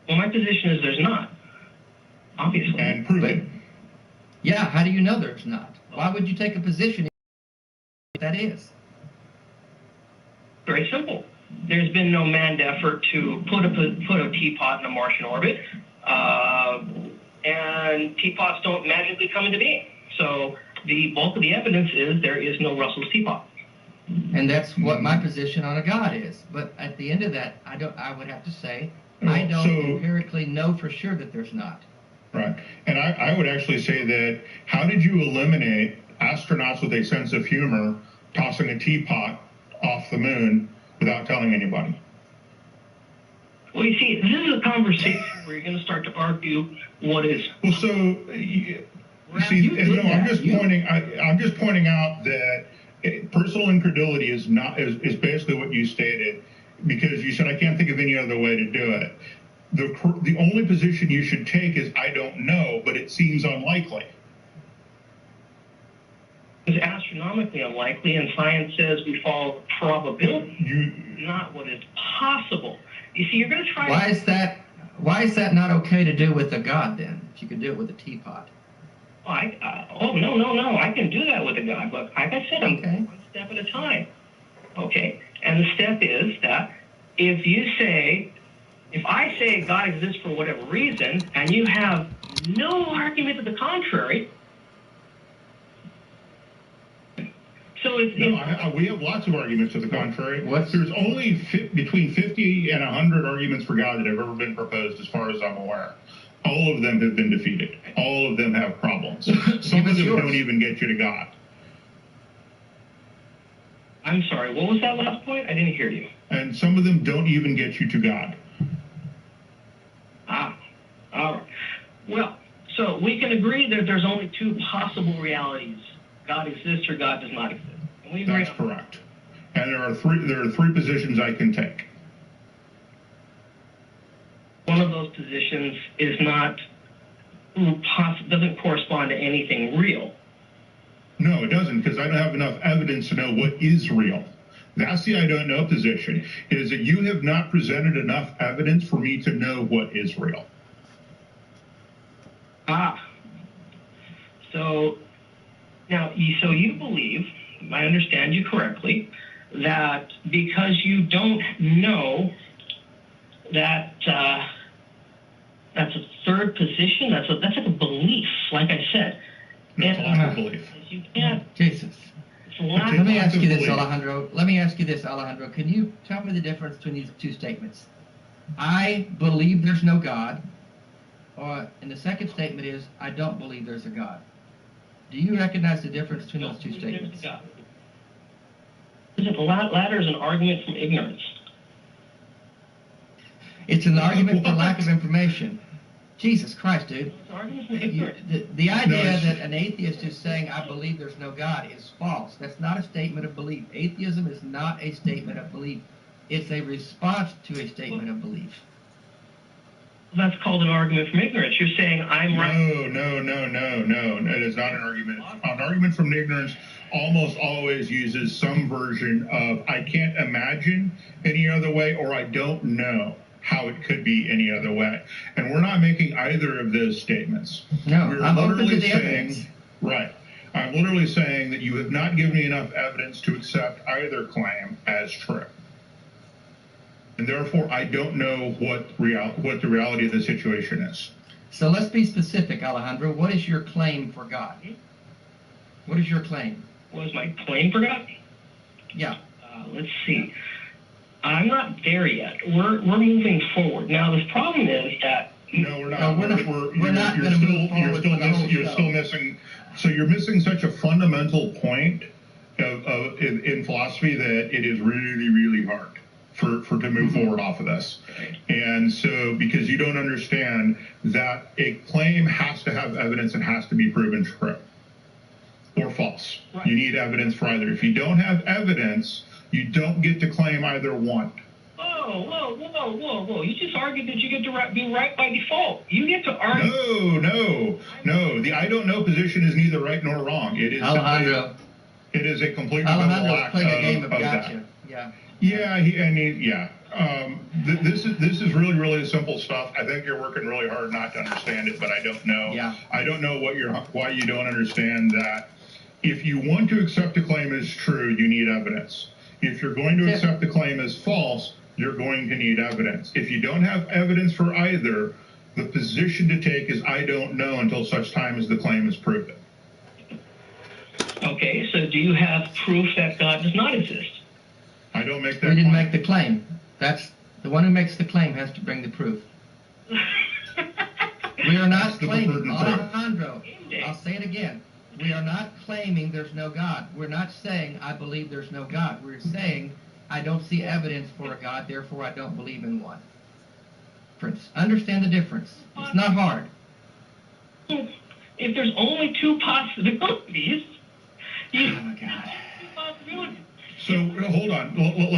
Well, my position is there's not. Obviously. And prove it. Yeah, how do you know there's not? Why would you take a position if that is? Very simple. There's been no manned effort to put a teapot in a Martian orbit, and teapots don't magically come into being. So the bulk of the evidence is there is no Russell's teapot. And that's what my position on a God is. But at the end of that, I would have to say I don't empirically know for sure that there's not. Right. And I would actually say that how did you eliminate astronauts with a sense of humor tossing a teapot off the moon without telling anybody? Well, you see, this is a conversation where you're going to start to argue what is. Well, so I'm just pointing out that personal incredulity is basically what you stated, because you said I can't think of any other way to do it. The only position you should take is I don't know, but it seems unlikely. It's astronomically unlikely, and science says we follow probability, not what is possible. You see, you're going to try. Why is that not okay to do with a God then? If you could do it with a teapot. No! I can do that with a God. Look, like I said, I'm one step at a time. Okay, and the step is that if I say God exists for whatever reason, and you have no argument to the contrary. So we have lots of arguments to the contrary. There's only between 50 and 100 arguments for God that have ever been proposed, as far as I'm aware. All of them have been defeated. All of them have problems. Some of them don't even get you to God. I'm sorry, what was that last point? I didn't hear you. And some of them don't even get you to God. All right. Well, so we can agree that there's only two possible realities. God exists or God does not exist. And we agree. That's correct. And there are three positions I can take. One of those positions is doesn't correspond to anything real. No, it doesn't, because I don't have enough evidence to know what is real. That's the I don't know position, is that you have not presented enough evidence for me to know what is real. So now, so you believe, if I understand you correctly, that because you don't know that that's a third position, that's like a belief, like I said. It's a lack of belief. You can't. Jesus. Let me ask you this, Alejandro. Can you tell me the difference between these two statements? I believe there's no God, and the second statement is, I don't believe there's a God. Do you recognize the difference between those two statements? The latter is an argument from ignorance. It's an argument for lack of information. Jesus Christ, dude. The idea that an atheist is saying, I believe there's no God, is false. That's not a statement of belief. Atheism is not a statement of belief. It's a response to a statement of belief. That's called an argument from ignorance. You're saying I'm right. No. It is not an argument. An argument from ignorance almost always uses some version of I can't imagine any other way, or I don't know how it could be any other way. And we're not making either of those statements. No, we're I'm literally open to the saying, evidence. Right. I'm literally saying that you have not given me enough evidence to accept either claim as true. And therefore, I don't know what the reality of the situation is. So let's be specific, Alejandro. What is your claim for God? What is your claim? What is my claim for God? Yeah. Let's see. I'm not there yet. We're moving forward. Now, the problem is that... No, we're not. We're not going to move forward. You're still missing... So you're missing such a fundamental point in philosophy that it is really, really hard to move forward off of this. And so, because you don't understand that a claim has to have evidence and has to be proven true or false. Right. You need evidence for either. If you don't have evidence, you don't get to claim either one. Whoa. You just argued that you get to be right by default. You get to argue. No. The I don't know position is neither right nor wrong. It is Alejandro. It is a complete Alejandro's playing a game of that. gotcha. Yeah. Yeah. This is really simple stuff. I think you're working really hard not to understand it, but I don't know. Yeah. I don't know why you don't understand that. If you want to accept a claim as true, you need evidence. If you're going to accept the claim as false, you're going to need evidence. If you don't have evidence for either, the position to take is I don't know until such time as the claim is proven. Okay, so do you have proof that God does not exist? I don't make that We didn't claim. make the claim. That's the one who makes the claim has to bring the proof. We are not claiming, Alejandro, I'll say it again. We are not claiming there's no God. We're not saying I believe there's no God. We're saying I don't see evidence for a God, therefore I don't believe in one. Understand the difference. It's not hard. If there's only two possibilities, oh my God. So hold on.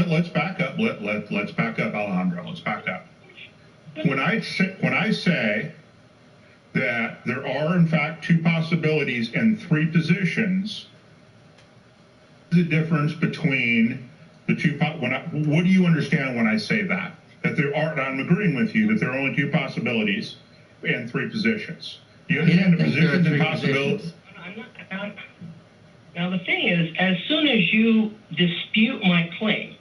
Let's back up. Let's back up, Alejandro. Let's back up. When I say that there are in fact two possibilities and three positions, the difference between the two. What do you understand when I say that? That there are. I'm agreeing with you that there are only two possibilities and three positions. Do you understand the positions and possibilities? Now, the thing is, as soon as you dispute my claim,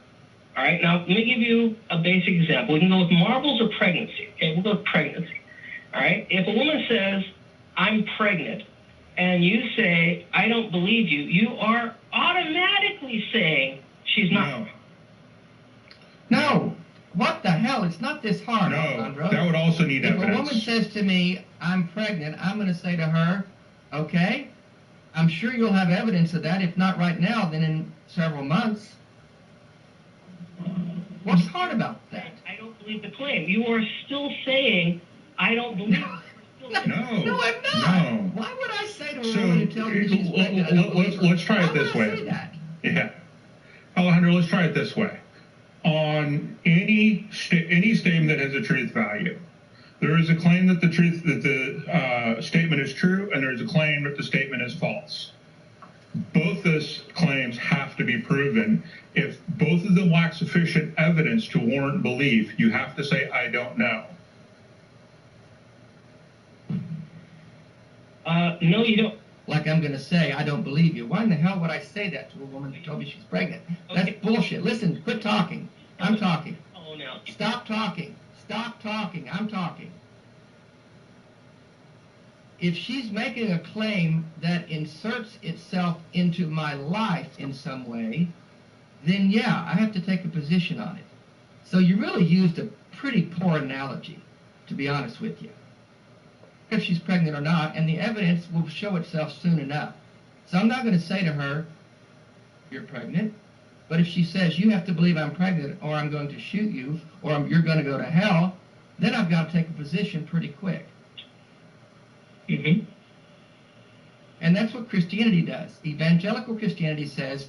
all right, now let me give you a basic example. We can go with marbles or pregnancy. Okay, we'll go with pregnancy. All right, if a woman says, I'm pregnant, and you say, I don't believe you, you are automatically saying she's not. No. What the hell? It's not this hard, Alejandro. That would also need evidence. If a woman says to me, I'm pregnant, I'm going to say to her, okay, I'm sure you'll have evidence of that. If not right now, then in several months. What's hard about that? I don't believe the claim. You are still saying, I don't believe it. No, I'm not. No. Why would I say to a woman who tells me she's pregnant? Let's try it this way. Why would I say that? Yeah. Alejandro, let's try it this way. On any statement that has a truth value, there is a claim that the statement is true, and there is a claim that the statement is false. Both those claims have to be proven. If both of them lack sufficient evidence to warrant belief, you have to say, I don't know. No, you don't. Like I'm going to say, I don't believe you. Why in the hell would I say that to a woman who told me she's pregnant? That's bullshit. Listen, quit talking. I'm talking. Oh, no. Stop talking. Stop talking. I'm talking. If she's making a claim that inserts itself into my life in some way, then yeah, I have to take a position on it. So you really used a pretty poor analogy, to be honest with you. If she's pregnant or not, and the evidence will show itself soon enough. So I'm not going to say to her, you're pregnant, but if she says, you have to believe I'm pregnant, or I'm going to shoot you, or you're going to go to hell, then I've got to take a position pretty quick. Mm-hmm. And that's what Christianity does. Evangelical Christianity says,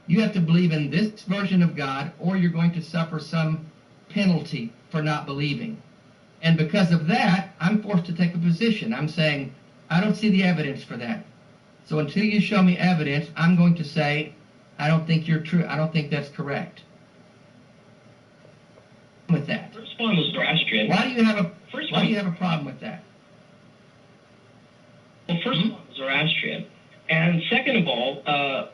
you have to believe in this version of God, or you're going to suffer some penalty for not believing. And because of that, I'm forced to take a position. I'm saying, I don't see the evidence for that. So until you show me evidence, I'm going to say, I don't think you're true. I don't think that's correct. With that. First one was Zoroastrian. Why do you have a problem with that? Well, first of all, Zoroastrian. And second of all,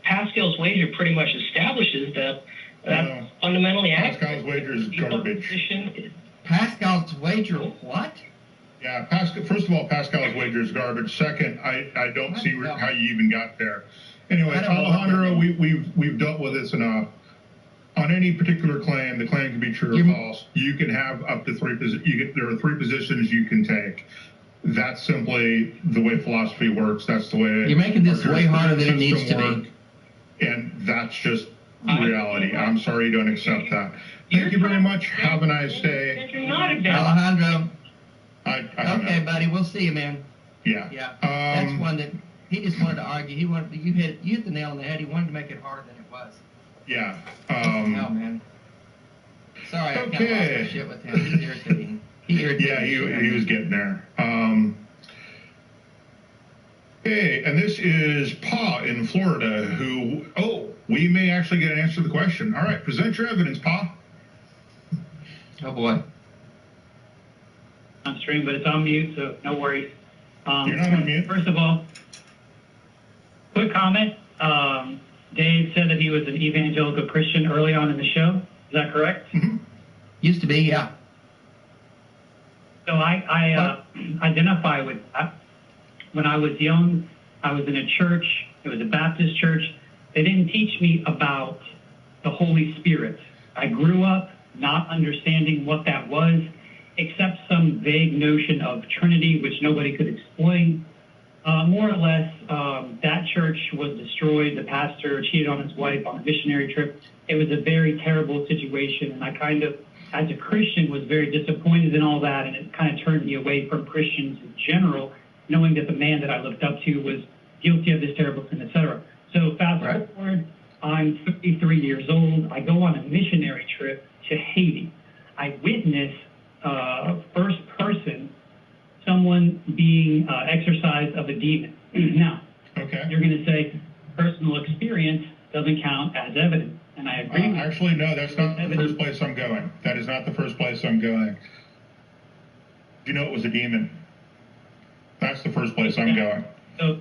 Pascal's wager pretty much establishes that that's fundamentally accurate. Pascal's wager is garbage. Pascal's wager what? Yeah, first of all, Pascal's wager is garbage. Second, I don't see how you even got there. Anyway, Alejandro, we've dealt with this enough. On any particular claim, the claim can be true or false. You can have up to three positions. There are three positions you can take. That's simply the way philosophy works. That's the way you're making this way harder than it needs to be. And that's just reality. I'm sorry you don't accept that. Thank you very much. Have a nice day. Alejandro. Okay, buddy. We'll see you, man. Yeah. Yeah. That's one that he just wanted to argue. He wanted you hit the nail on the head. He wanted to make it harder than it was. Yeah. Hell, man. Sorry, I kind of lost Okay. my shit with him. He's irritating. He irritated Yeah, the shit out of he me. was getting there. Okay, and this is Pa in Florida who, we may actually get an answer to the question. All right, present your evidence, Pa. Oh, boy. On stream, but it's on mute, so no worries. You're not on mute. First of all, quick comment. Dave said that he was an evangelical Christian early on in the show. Is that correct? Mm-hmm. Used to be, yeah. So I identify with that. When I was young, I was in a church. It was a Baptist church. They didn't teach me about the Holy Spirit. I grew up not understanding what that was, except some vague notion of Trinity, which nobody could explain. More or less, that church was destroyed. The pastor cheated on his wife on a missionary trip. It was a very terrible situation, and I kind of, as a Christian, was very disappointed in all that, and it kind of turned me away from Christians in general, knowing that the man that I looked up to was guilty of this terrible sin, etc. So fast forward, I'm 33 years old. I go on a missionary trip to Haiti. I witness first person someone being exorcised of a demon. Now, you're going to say personal experience doesn't count as evidence, and I agree. Actually, no, that's not the first place I'm going. That is not the first place I'm going. You know it was a demon. That's the first place I'm going. So,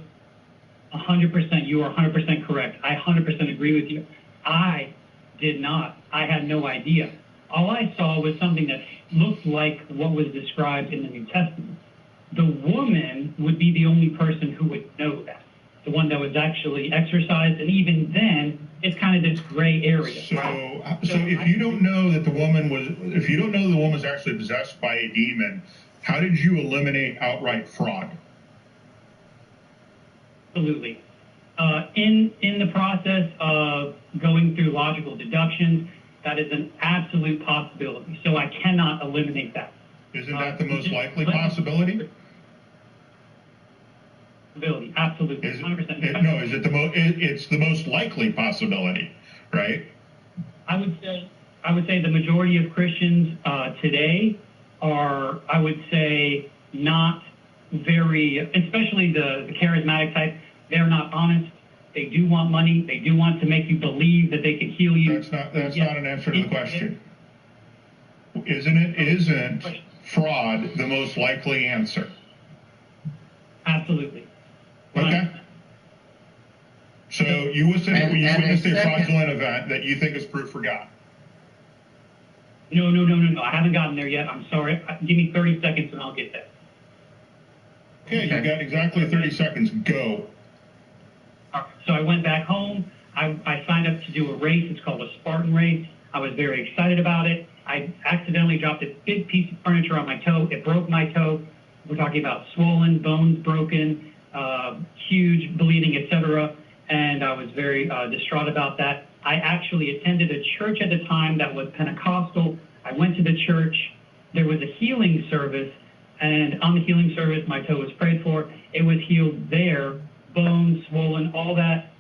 100%, you are 100% correct. I 100% agree with you. I did not. I had no idea. All I saw was something that looked like what was described in the New Testament. The woman would be the only person who would know that, the one that was actually exorcised, and even then, it's kind of this gray area. So if you don't know that the woman was actually possessed by a demon, how did you eliminate outright fraud? Absolutely. In the process of going through logical deductions, that is an absolute possibility. So I cannot eliminate that. Isn't that the most likely possibility? Absolutely, 100%. No, is it it's the most likely possibility, right? I would say the majority of Christians today are, I would say, not very, especially the charismatic type. They're not honest. They do want money. They do want to make you believe that they can heal you. That's not an answer to the question. Isn't fraud the most likely answer? Absolutely. Okay. So you witnessed a fraudulent event that you think is proof for God. No. I haven't gotten there yet. I'm sorry. Give me 30 seconds and I'll get there. Okay, you got exactly 30 seconds. Go. So I went back home. I signed up to do a race. It's called a Spartan race. I was very excited about it. I accidentally dropped a big piece of furniture on my toe. It broke my toe. We're talking about swollen, bones broken, huge bleeding, etc. And I was very distraught about that. I actually attended a church at the time that was Pentecostal. I went to the church. There was a healing service. And on the healing service, my toe was prayed for. It was healed there. Bones, swollen, all that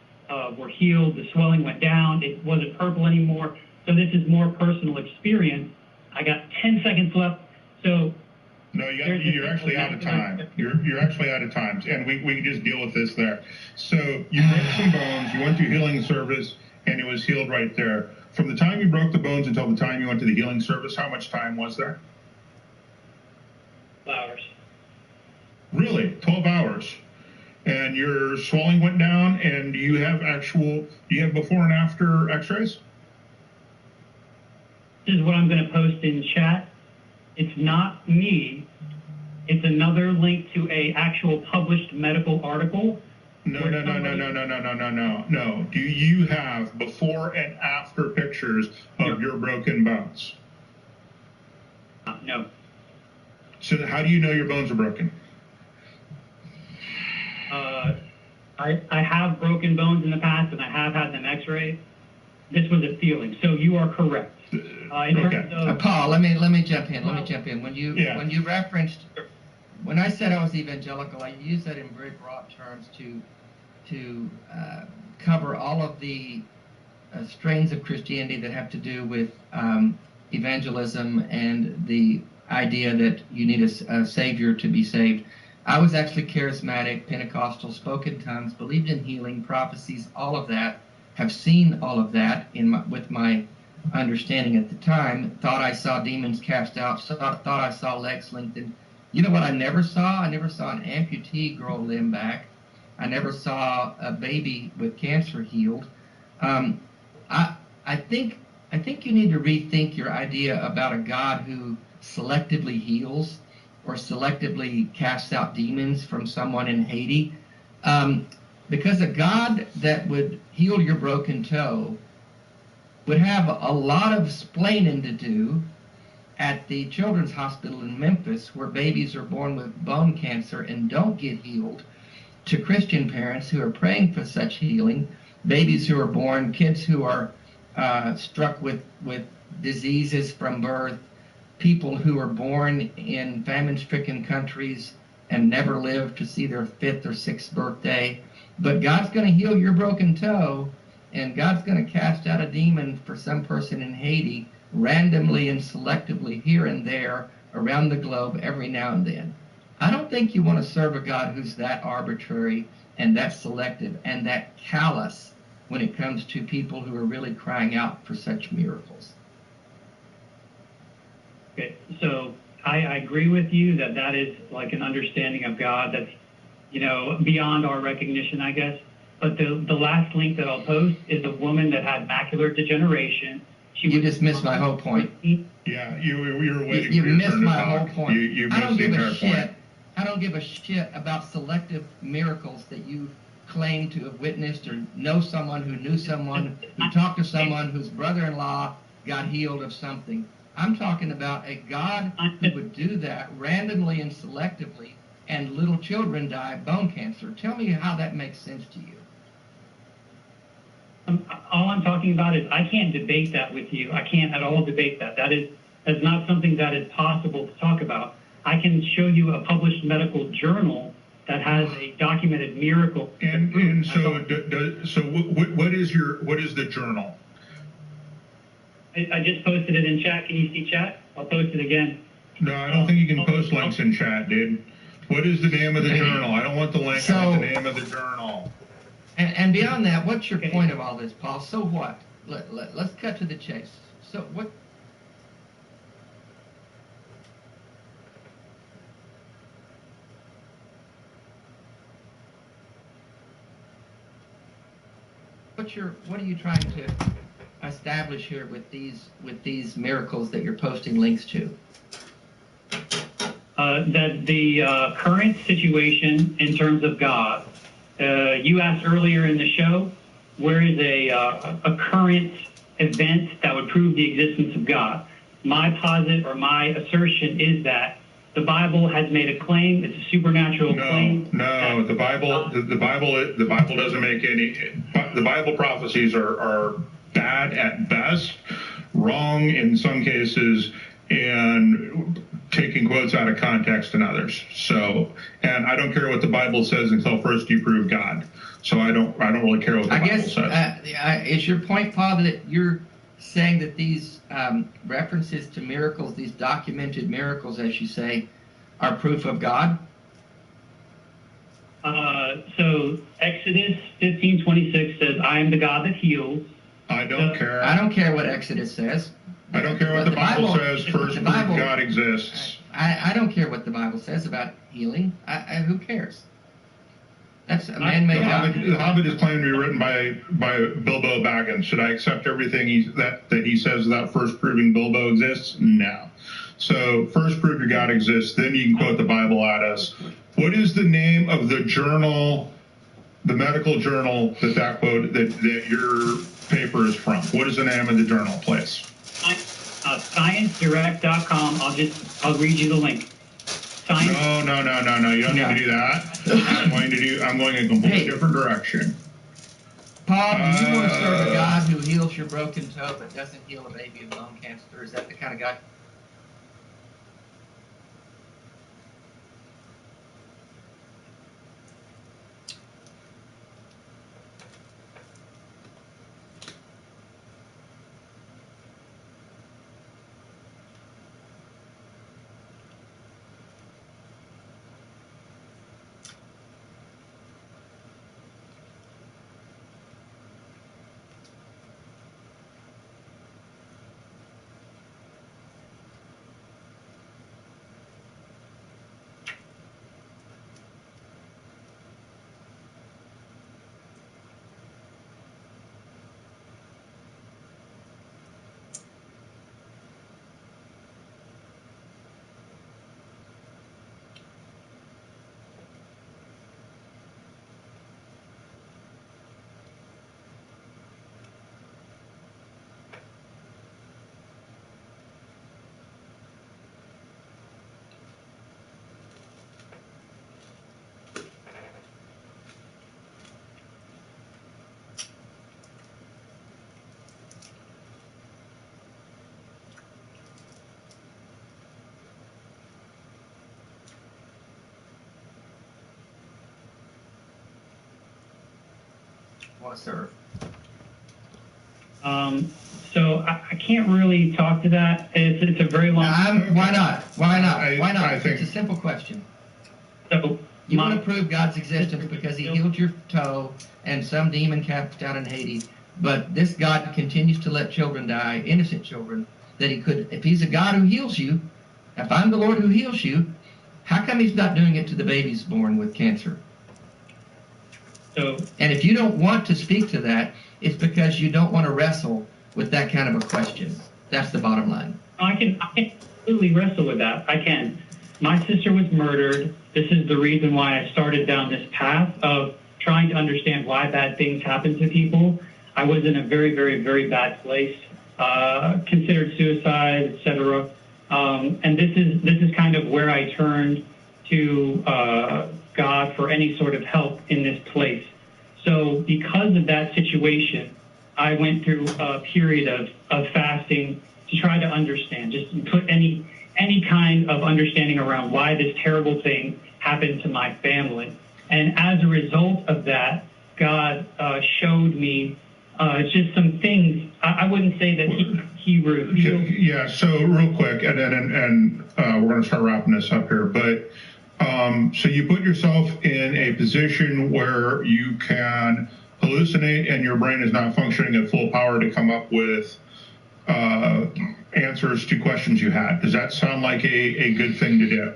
were healed. The swelling went down. It wasn't purple anymore. So this is more personal experience. I got 10 seconds left. So no, you're actually out of time. You're actually out of time, and we can just deal with this there. So you broke some bones. You went to healing service, and it was healed right there. From the time you broke the bones until the time you went to the healing service, how much time was there? 12 hours. Really? 12 hours. And your swelling went down, and do you have before and after x-rays? This is what I'm going to post in chat. It's not me. It's another link to a actual published medical article. No. Do you have before and after pictures of your broken bones? No. So how do you know your bones are broken? I have broken bones in the past, and I have had them x-rayed. This was a feeling. So you are correct. Paul, let me jump in. When you referenced, when I said I was evangelical, I used that in very broad terms to cover all of the strains of Christianity that have to do with evangelism and the idea that you need a savior to be saved. I was actually charismatic, Pentecostal, spoke in tongues, believed in healing, prophecies, all of that. Have seen all of that with my understanding at the time. Thought I saw demons cast out. Thought I saw legs lengthened. You know what I never saw? I never saw an amputee grow a limb back. I never saw a baby with cancer healed. I think you need to rethink your idea about a God who selectively heals or selectively casts out demons from someone in Haiti. Because a God that would heal your broken toe would have a lot of splaining to do at the Children's Hospital in Memphis, where babies are born with bone cancer and don't get healed, to Christian parents who are praying for such healing, babies who are born, kids who are struck with diseases from birth, people who are born in famine-stricken countries and never live to see their 5th or 6th birthday. But God's going to heal your broken toe, and God's going to cast out a demon for some person in Haiti randomly and selectively here and there around the globe every now and then. I don't think you want to serve a God who's that arbitrary and that selective and that callous when it comes to people who are really crying out for such miracles. Okay, so I agree with you that is like an understanding of God that's, beyond our recognition, I guess. But the last link that I'll post is a woman that had macular degeneration. You just missed my whole point. Yeah, you were waiting. You missed my whole point. You missed the entire point. I don't give a shit about selective miracles that you claim to have witnessed or know someone who knew someone who talked to someone whose brother-in-law got healed of something. I'm talking about a God who would do that randomly and selectively, and little children die of bone cancer. Tell me how that makes sense to you. All I'm talking about is I can't debate that with you. I can't at all debate that. That's not something that is possible to talk about. I can show you a published medical journal that has a documented miracle. And so what is the journal? I just posted it in chat. Can you see chat? I'll post it again. No, I don't think you can post links in chat, dude. What is the name of the journal? I don't want the link. I want the name of the journal. And beyond that, what's your point of all this, Paul? So what? Let's cut to the chase. So what? What are you trying to establish here with these miracles that you're posting links to? That the current situation in terms of God, you asked earlier in the show, where is a current event that would prove the existence of God? My posit or my assertion is that the Bible has made a claim. It's a supernatural claim. No, the Bible doesn't make any. The Bible prophecies are bad at best, wrong in some cases, and taking quotes out of context in others. So, and I don't care what the Bible says until first you prove God. So I don't really care what the Bible says. Is your point, Paul, that you're saying that these references to miracles, these documented miracles, as you say, are proof of God? So Exodus 15:26 says, "I am the God that heals." I don't care. I don't care what Exodus says. I don't care what the Bible says. First, prove God exists. I don't care what the Bible says about healing. Who cares? That's a man-made God. The Hobbit is claimed to be written by Bilbo Baggins. Should I accept everything that he says without first proving Bilbo exists? No. So first prove your God exists, then you can quote the Bible at us. What is the name of the journal, the medical journal that your paper is from? What is the name of the journal, please? ScienceDirect.com. I'll read you the link. No. You don't need to do that. I'm going in a completely different direction. Paul, do you want to serve a God who heals your broken toe but doesn't heal a baby with bone cancer? Is that the kind of God? want to serve? So I can't really talk to that. It's a very long. Why not? Why not? Why not? I think It's a simple question. So you want to prove God's existence because He healed your toe and some demon cast out in Haiti, but this God continues to let children die, innocent children, that He could. If He's a God who heals you, if I'm the Lord who heals you, how come He's not doing it to the babies born with cancer? So, and if you don't want to speak to that, it's because you don't want to wrestle with that kind of a question. That's the bottom line. I can absolutely wrestle with that. I can. My sister was murdered. This is the reason why I started down this path of trying to understand why bad things happen to people. I was in a very, very, very bad place, considered suicide, etc. And this is kind of where I turned to God for any sort of help in this place. So because of that situation, I went through a period of fasting to try to understand, just put any kind of understanding around why this terrible thing happened to my family. And as a result of that, God showed me just some things. I wouldn't say that he revealed. Yeah, so real quick, and we're going to start wrapping this up here, but so you put yourself in a position where you can hallucinate and your brain is not functioning at full power to come up with answers to questions you had. Does that sound like a good thing to do?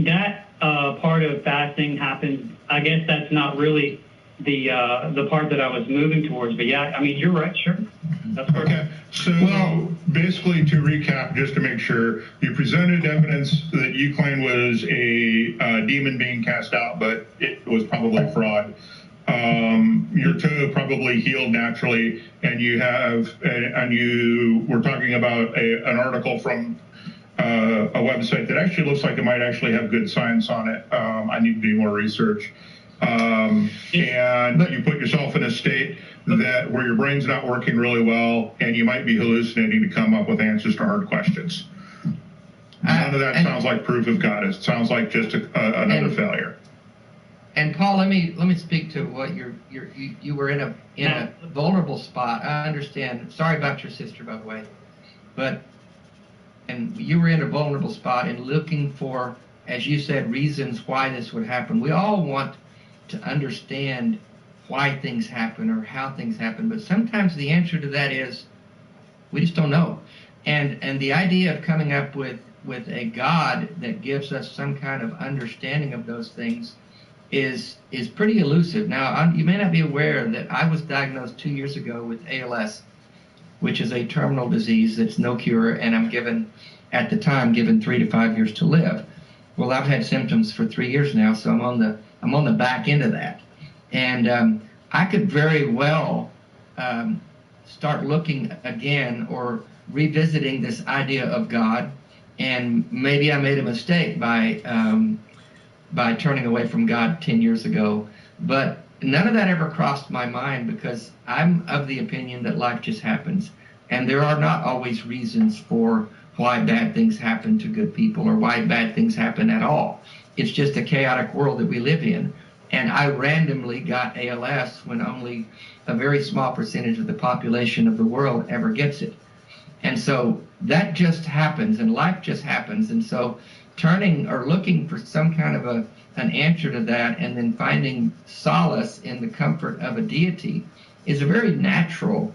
That part of fasting happened. I guess that's not really the part that I was moving towards. But yeah, I mean, you're right. Sure. That's okay. So basically, to recap, just to make sure, you presented evidence that you claim was a demon being cast out, but it was probably fraud. Your toe probably healed naturally, and you were talking about an article from a website that actually looks like it might actually have good science on it. I need to do more research. And you put yourself in a state that where your brain's not working really well, and you might be hallucinating to come up with answers to hard questions. None of that sounds like proof of God. It sounds like just another failure. And Paul, let me speak to what you were in a vulnerable spot. I understand. Sorry about your sister, by the way, and you were in a vulnerable spot and looking for, as you said, reasons why this would happen. We all want to understand why things happen or how things happen, but sometimes the answer to that is we just don't know. And the idea of coming up with a God that gives us some kind of understanding of those things is pretty elusive. Now, you may not be aware that I was diagnosed 2 years ago with ALS, which is a terminal disease that's no cure, and I'm at the time given 3 to 5 years to live. Well, I've had symptoms for 3 years now, so I'm on the back end of that. And I could very well start looking again or revisiting this idea of God, and maybe I made a mistake by turning away from God 10 years ago. But none of that ever crossed my mind because I'm of the opinion that life just happens. And there are not always reasons for why bad things happen to good people or why bad things happen at all. It's just a chaotic world that we live in. And I randomly got ALS when only a very small percentage of the population of the world ever gets it. And so that just happens, and life just happens. And so turning or looking for some kind of an answer to that and then finding solace in the comfort of a deity is a very natural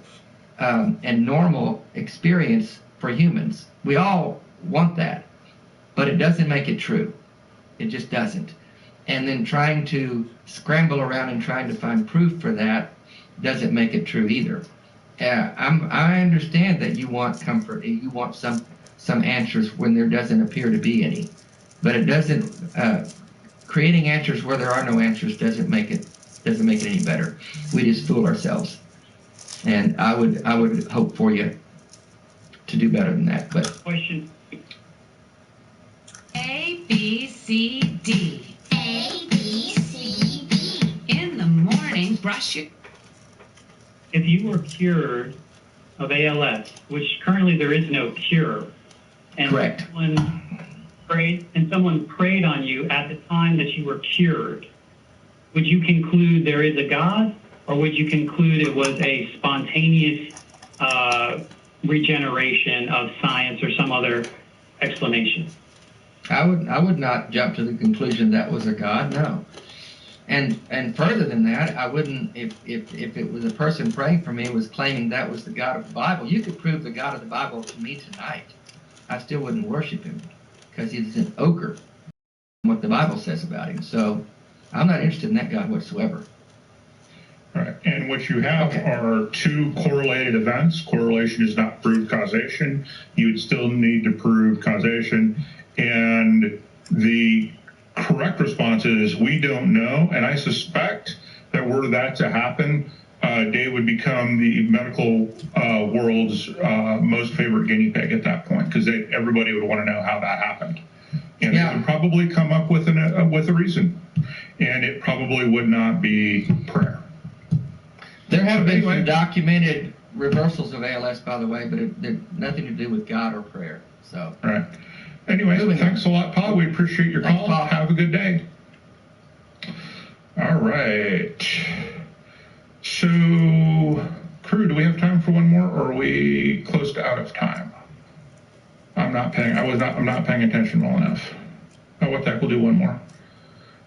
and normal experience for humans. We all want that, but it doesn't make it true. It just doesn't. And then trying to scramble around and trying to find proof for that doesn't make it true either. I understand that you want comfort, you want some answers when there doesn't appear to be any, but it doesn't. Creating answers where there are no answers doesn't make it any better. We just fool ourselves, and I would hope for you to do better than that. But question. A, B, C, D. A, B, C, D. In the morning, brush your... If you were cured of ALS, which currently there is no cure, and correct. Someone prayed on you at the time that you were cured, would you conclude there is a God, or would you conclude it was a spontaneous regeneration of science or some other explanation? I would not jump to the conclusion that was a God, no. And further than that, I wouldn't, if it was a person praying for me was claiming that was the God of the Bible, you could prove the God of the Bible to me tonight. I still wouldn't worship him because he's an ogre, what the Bible says about him. So I'm not interested in that God whatsoever. Right. And what you have are two correlated events. Correlation does not prove causation. You would still need to prove causation. And the correct response is we don't know. And I suspect that were that to happen, Dave would become the medical world's most favorite guinea pig at that point, because everybody would want to know how that happened. And they would probably come up with a reason. And it probably would not be prayer. There have been some documented reversals of ALS, by the way, but it had nothing to do with God or prayer. So. Right. Anyway, thanks a lot, Paul. We appreciate your call. Paul. Have a good day. All right. So, crew, do we have time for one more, or are we close to out of time? I'm not paying attention well enough. Oh, what the heck? We'll do one more.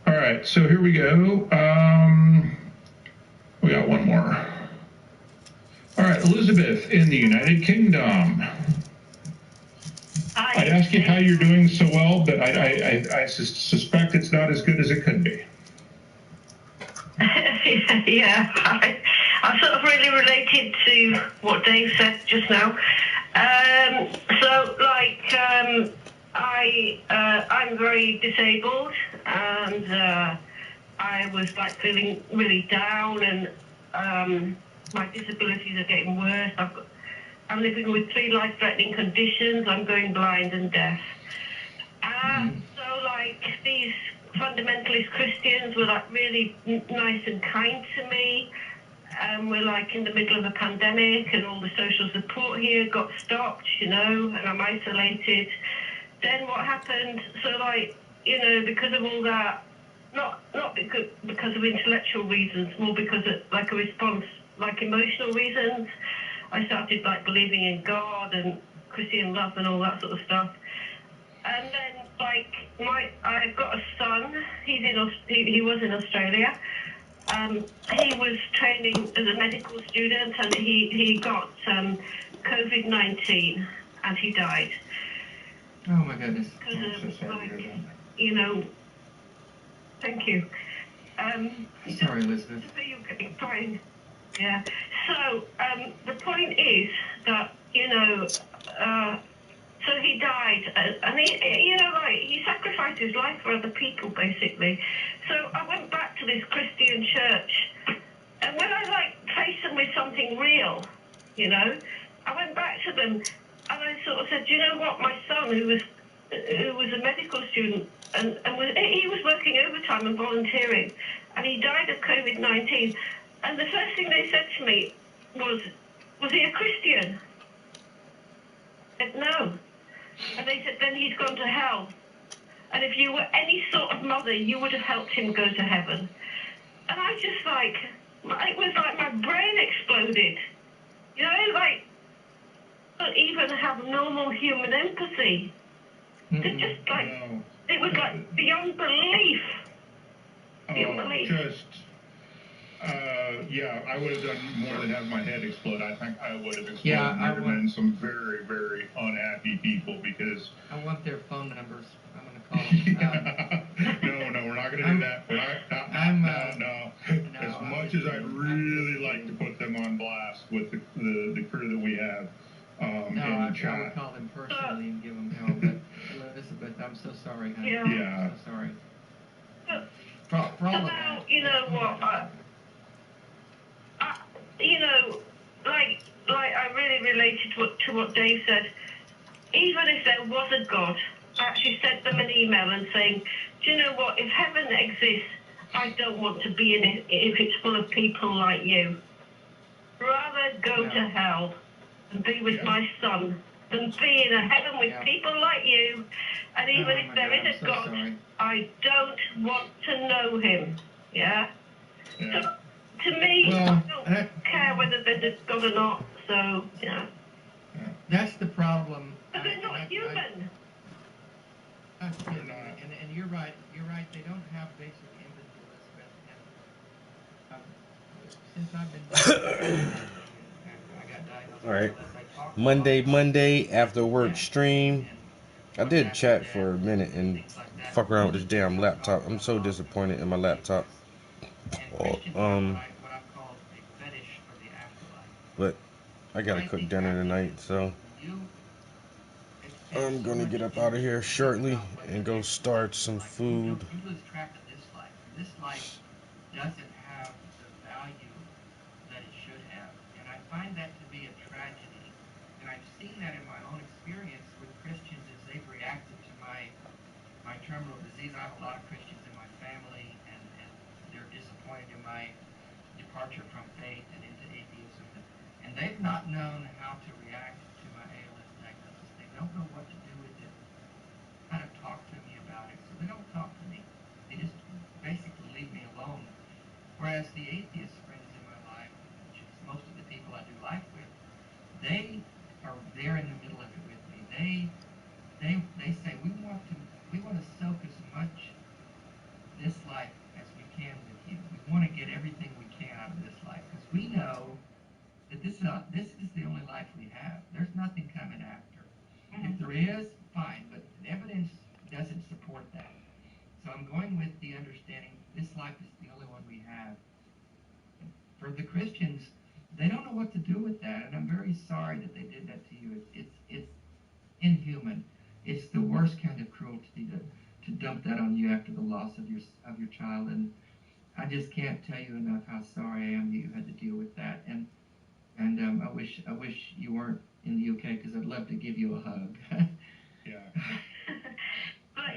All right. So here we go. We got one more. All right, Elizabeth in the United Kingdom. I'd ask you how you're doing so well, but I suspect it's not as good as it could be. Yeah, I sort of really related to what Dave said just now. I'm very disabled, and I was like feeling really down, and my disabilities are getting worse. I'm living with 3 life-threatening conditions. I'm going blind and deaf. So like these fundamentalist Christians were like really nice and kind to me. We're like in the middle of a pandemic, and all the social support here got stopped, and I'm isolated. Then what happened? So like, because of all that, not because of intellectual reasons, more because of like a response, like emotional reasons, I started like believing in God and Christian love and all that sort of stuff. And then like I've got a son. He was in Australia. He was training as a medical student, and he got COVID-19, and he died. Oh my goodness. Because of thank you. Sorry, Elizabeth. You're getting fine. Yeah. So the point is that so he died, and he sacrificed his life for other people, basically. So I went back to this Christian church, and when I faced them with something real, I went back to them, and I sort of said, you know what, my son, who was a medical student, and he was working overtime and volunteering, and he died of COVID-19. And the first thing they said to me was he a Christian? I said, no. And they said, then he's gone to hell. And if you were any sort of mother, you would have helped him go to heaven. And I just it was like my brain exploded. Not even have normal human empathy. It just it was like beyond belief. Beyond belief. Yeah, I would have done more than have my head explode. I think I would have exploded. Yeah, There have been some very, very unhappy people because. I want their phone numbers. I'm going to call them. No, we're not going to do that. No. As much as I'd really like to put them on blast with the crew that we have in the chat. I would call them personally and give them hell. But Elizabeth, I'm so sorry, honey. Yeah. I'm so sorry. So now, you know what? I really related to what Dave said. Even if there was a God, I actually sent them an email and saying, do you know what? If heaven exists, I don't want to be in it if it's full of people like you. Rather go to hell and be with my son than be in a heaven with people like you. And even if there is a God, I don't want to know him. Yeah. Yeah. So, to me, Well, I don't care whether there's a God or not. So, That's the problem. But they're not human. They're not. And you're right. You're right. They don't have basic empathy, Elizabeth. And since I've been I got diagnosed. All right. Monday after work stream. I did chat for a minute and fuck around with this damn laptop. I'm so disappointed in my laptop. But I gotta cook dinner tonight, so I'm gonna get up out of here shortly and go start some food. You lose track of this life. This life doesn't have the value that it should have. And I find that to be a tragedy. And I've seen that in my own experience with Christians as they've reacted to my terminal disease. I have a lot of Christians in my family, and they're disappointed in my departure from faith and into atheism. And they've not known how to react to my ALS diagnosis. They don't know what to do with it, how to talk to me about it. So they don't talk to me. They just basically leave me alone. Whereas the atheist friends in my life, which is most of the people I do life with, they are there in the middle of it with me. They say we want to soak as much this life as we can with you. We want to get everything we can out of this life because we know that this is the only life we have. There's nothing coming after. If there is, fine, but the evidence doesn't support that. So I'm going with the understanding this life is the only one we have. For the Christians, they don't know what to do with that, and I'm very sorry that they did that to you. It's inhuman. It's the worst kind of cruelty to dump that on you after the loss of your child, and I just can't tell you enough how sorry I am that you had to deal with that. And I wish you weren't in the UK because I'd love to give you a hug. Yeah. But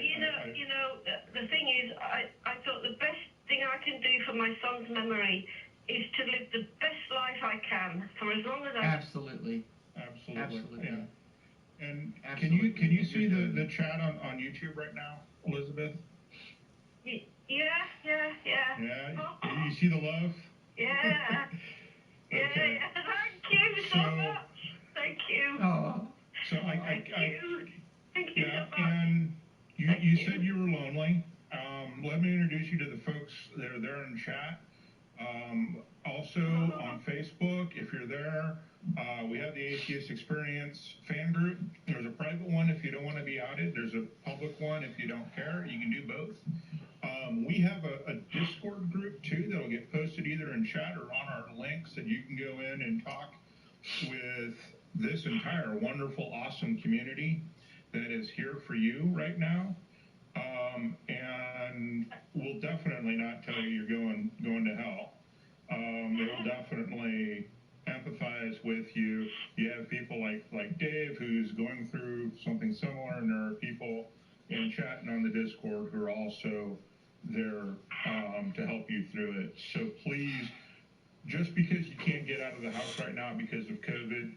the thing is, I thought the best thing I can do for my son's memory is to live the best life I can for as long as I Absolutely. Yeah. And can you see the chat on YouTube right now, Elizabeth? Yeah. Yeah. You see the love? Yeah. Okay. Yeah. Thank you so much. Thank you. Oh. So Thank you yeah, so much. and you said you were lonely. Let me introduce you to the folks that are there in chat. Also on Facebook, if you're there, we have the Atheist Experience fan group. There's a private one if you don't want to be outed. There's a public one if you don't care. You can do both. We have a Discord group too that'll get posted either in chat or on our links that you can go in and talk with this entire wonderful, awesome community that is here for you right now. And we'll definitely not tell you you're going to hell. They'll definitely empathize with you. You have people like Dave who's going through something similar, and there are people in chat and on the Discord who are also there to help you through it. So please, just because you can't get out of the house right now because of COVID,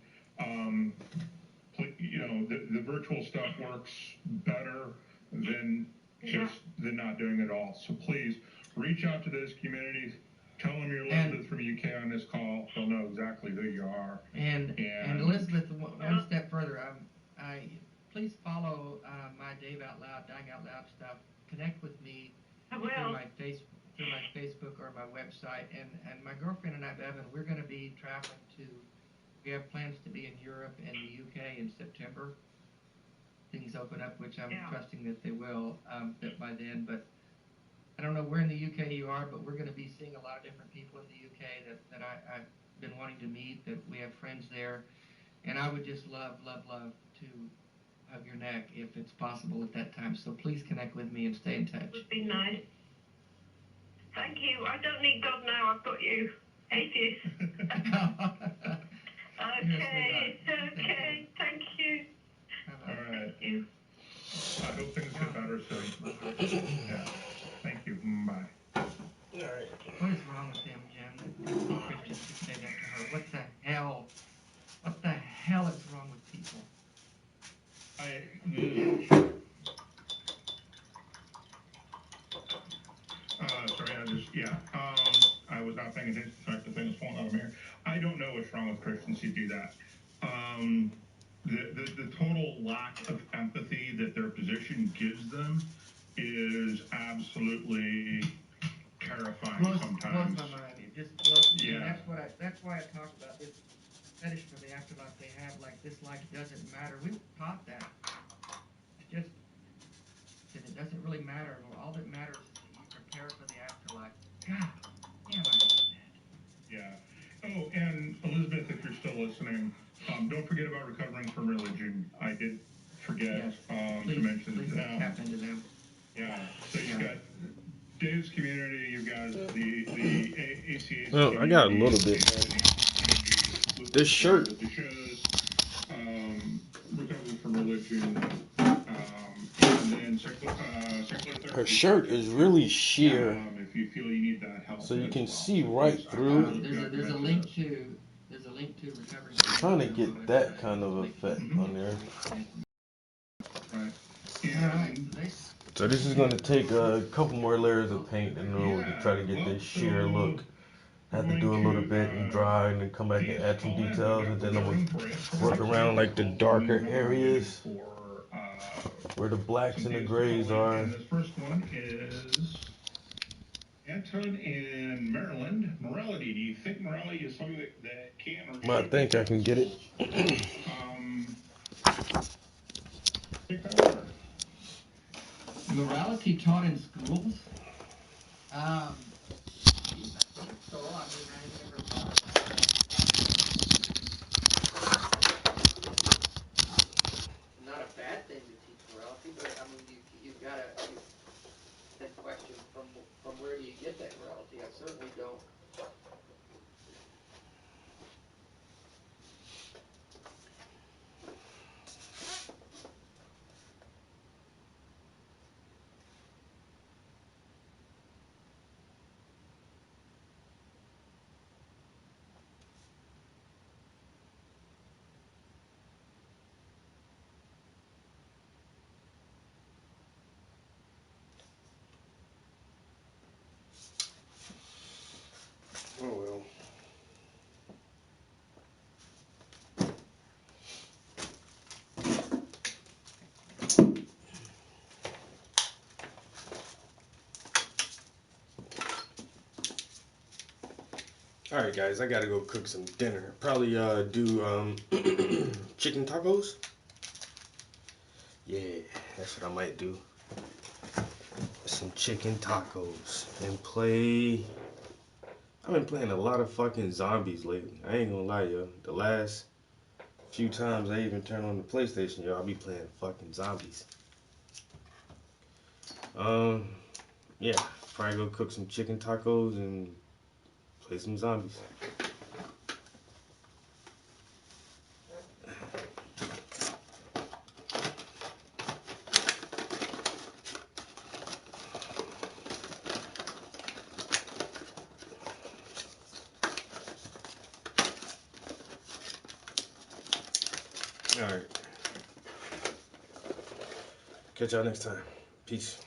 the virtual stuff works better than than not doing it all. So please reach out to those communities. Tell them you're Elizabeth from UK on this call. They'll know exactly who you are. And Elizabeth, one step further, please follow my Dave Out Loud, Dying Out Loud stuff. Connect with me through my Facebook or my website. And my girlfriend and I, Bevan, we're going to be traveling we have plans to be in Europe and the UK in September. Things open up, which I'm trusting that they will by then. But I don't know where in the UK you are, but we're going to be seeing a lot of different people in the UK that I've been wanting to meet, that we have friends there. And I would just love to hug your neck if it's possible at that time. So please connect with me and stay in touch. It would be nice. Thank you. I don't need God now. I've got you. Atheist. Okay. Thank you. All right. Thank you. I hope things get better soon. Yeah. Thank you. Bye. All right. What is wrong with them, Jim? Christians should say that to her. What the hell? What the hell is wrong with people? Sorry, without paying attention to the fact the thing is falling out of my hair. I don't know what's wrong with Christians who do that. The total lack of empathy that their position gives them is absolutely terrifying sometimes. Blows my mind. It just blows me. Yeah. That's why I talk about this fetish for the afterlife they have, like this life doesn't matter. We were taught that. It's just that it doesn't really matter. All that matters is that you prepare for the afterlife. God damn, I hate that. Yeah. Oh, and Elizabeth, if you're still listening, don't forget about recovering from religion. I did forget to mention please that. tap into them. Yeah. So you've got Dave's community, you've got the ACA. Well, I got a little bit. This shirt. Recovering from religion. And then secular therapy. Her shirt is really sheer, if you feel you need that help, so you can see right through. There's a link to recovering. I'm trying to get that kind of effect on there. So this is going to take a couple more layers of paint in order to try to get this sheer look. I have to do a little bit and dry and then come back and add some details, and then I'm going to work around like the darker areas where the blacks and the grays are. And this first one is Anton in Maryland. Morality. Do you think morality is something that can or I think I can get it. Morality taught in schools? So, I never thought. Not a bad thing to teach morality, but you've got to then question from where do you get that morality? I certainly don't. Oh well. Alright guys, I gotta go cook some dinner. Probably do chicken tacos. Yeah, that's what I might do. Some chicken tacos and play. I've been playing a lot of fucking zombies lately. I ain't gonna lie, yo. The last few times I even turn on the PlayStation, yo, I'll be playing fucking zombies. Yeah, probably go cook some chicken tacos and play some zombies. Alright. Catch y'all next time. Peace.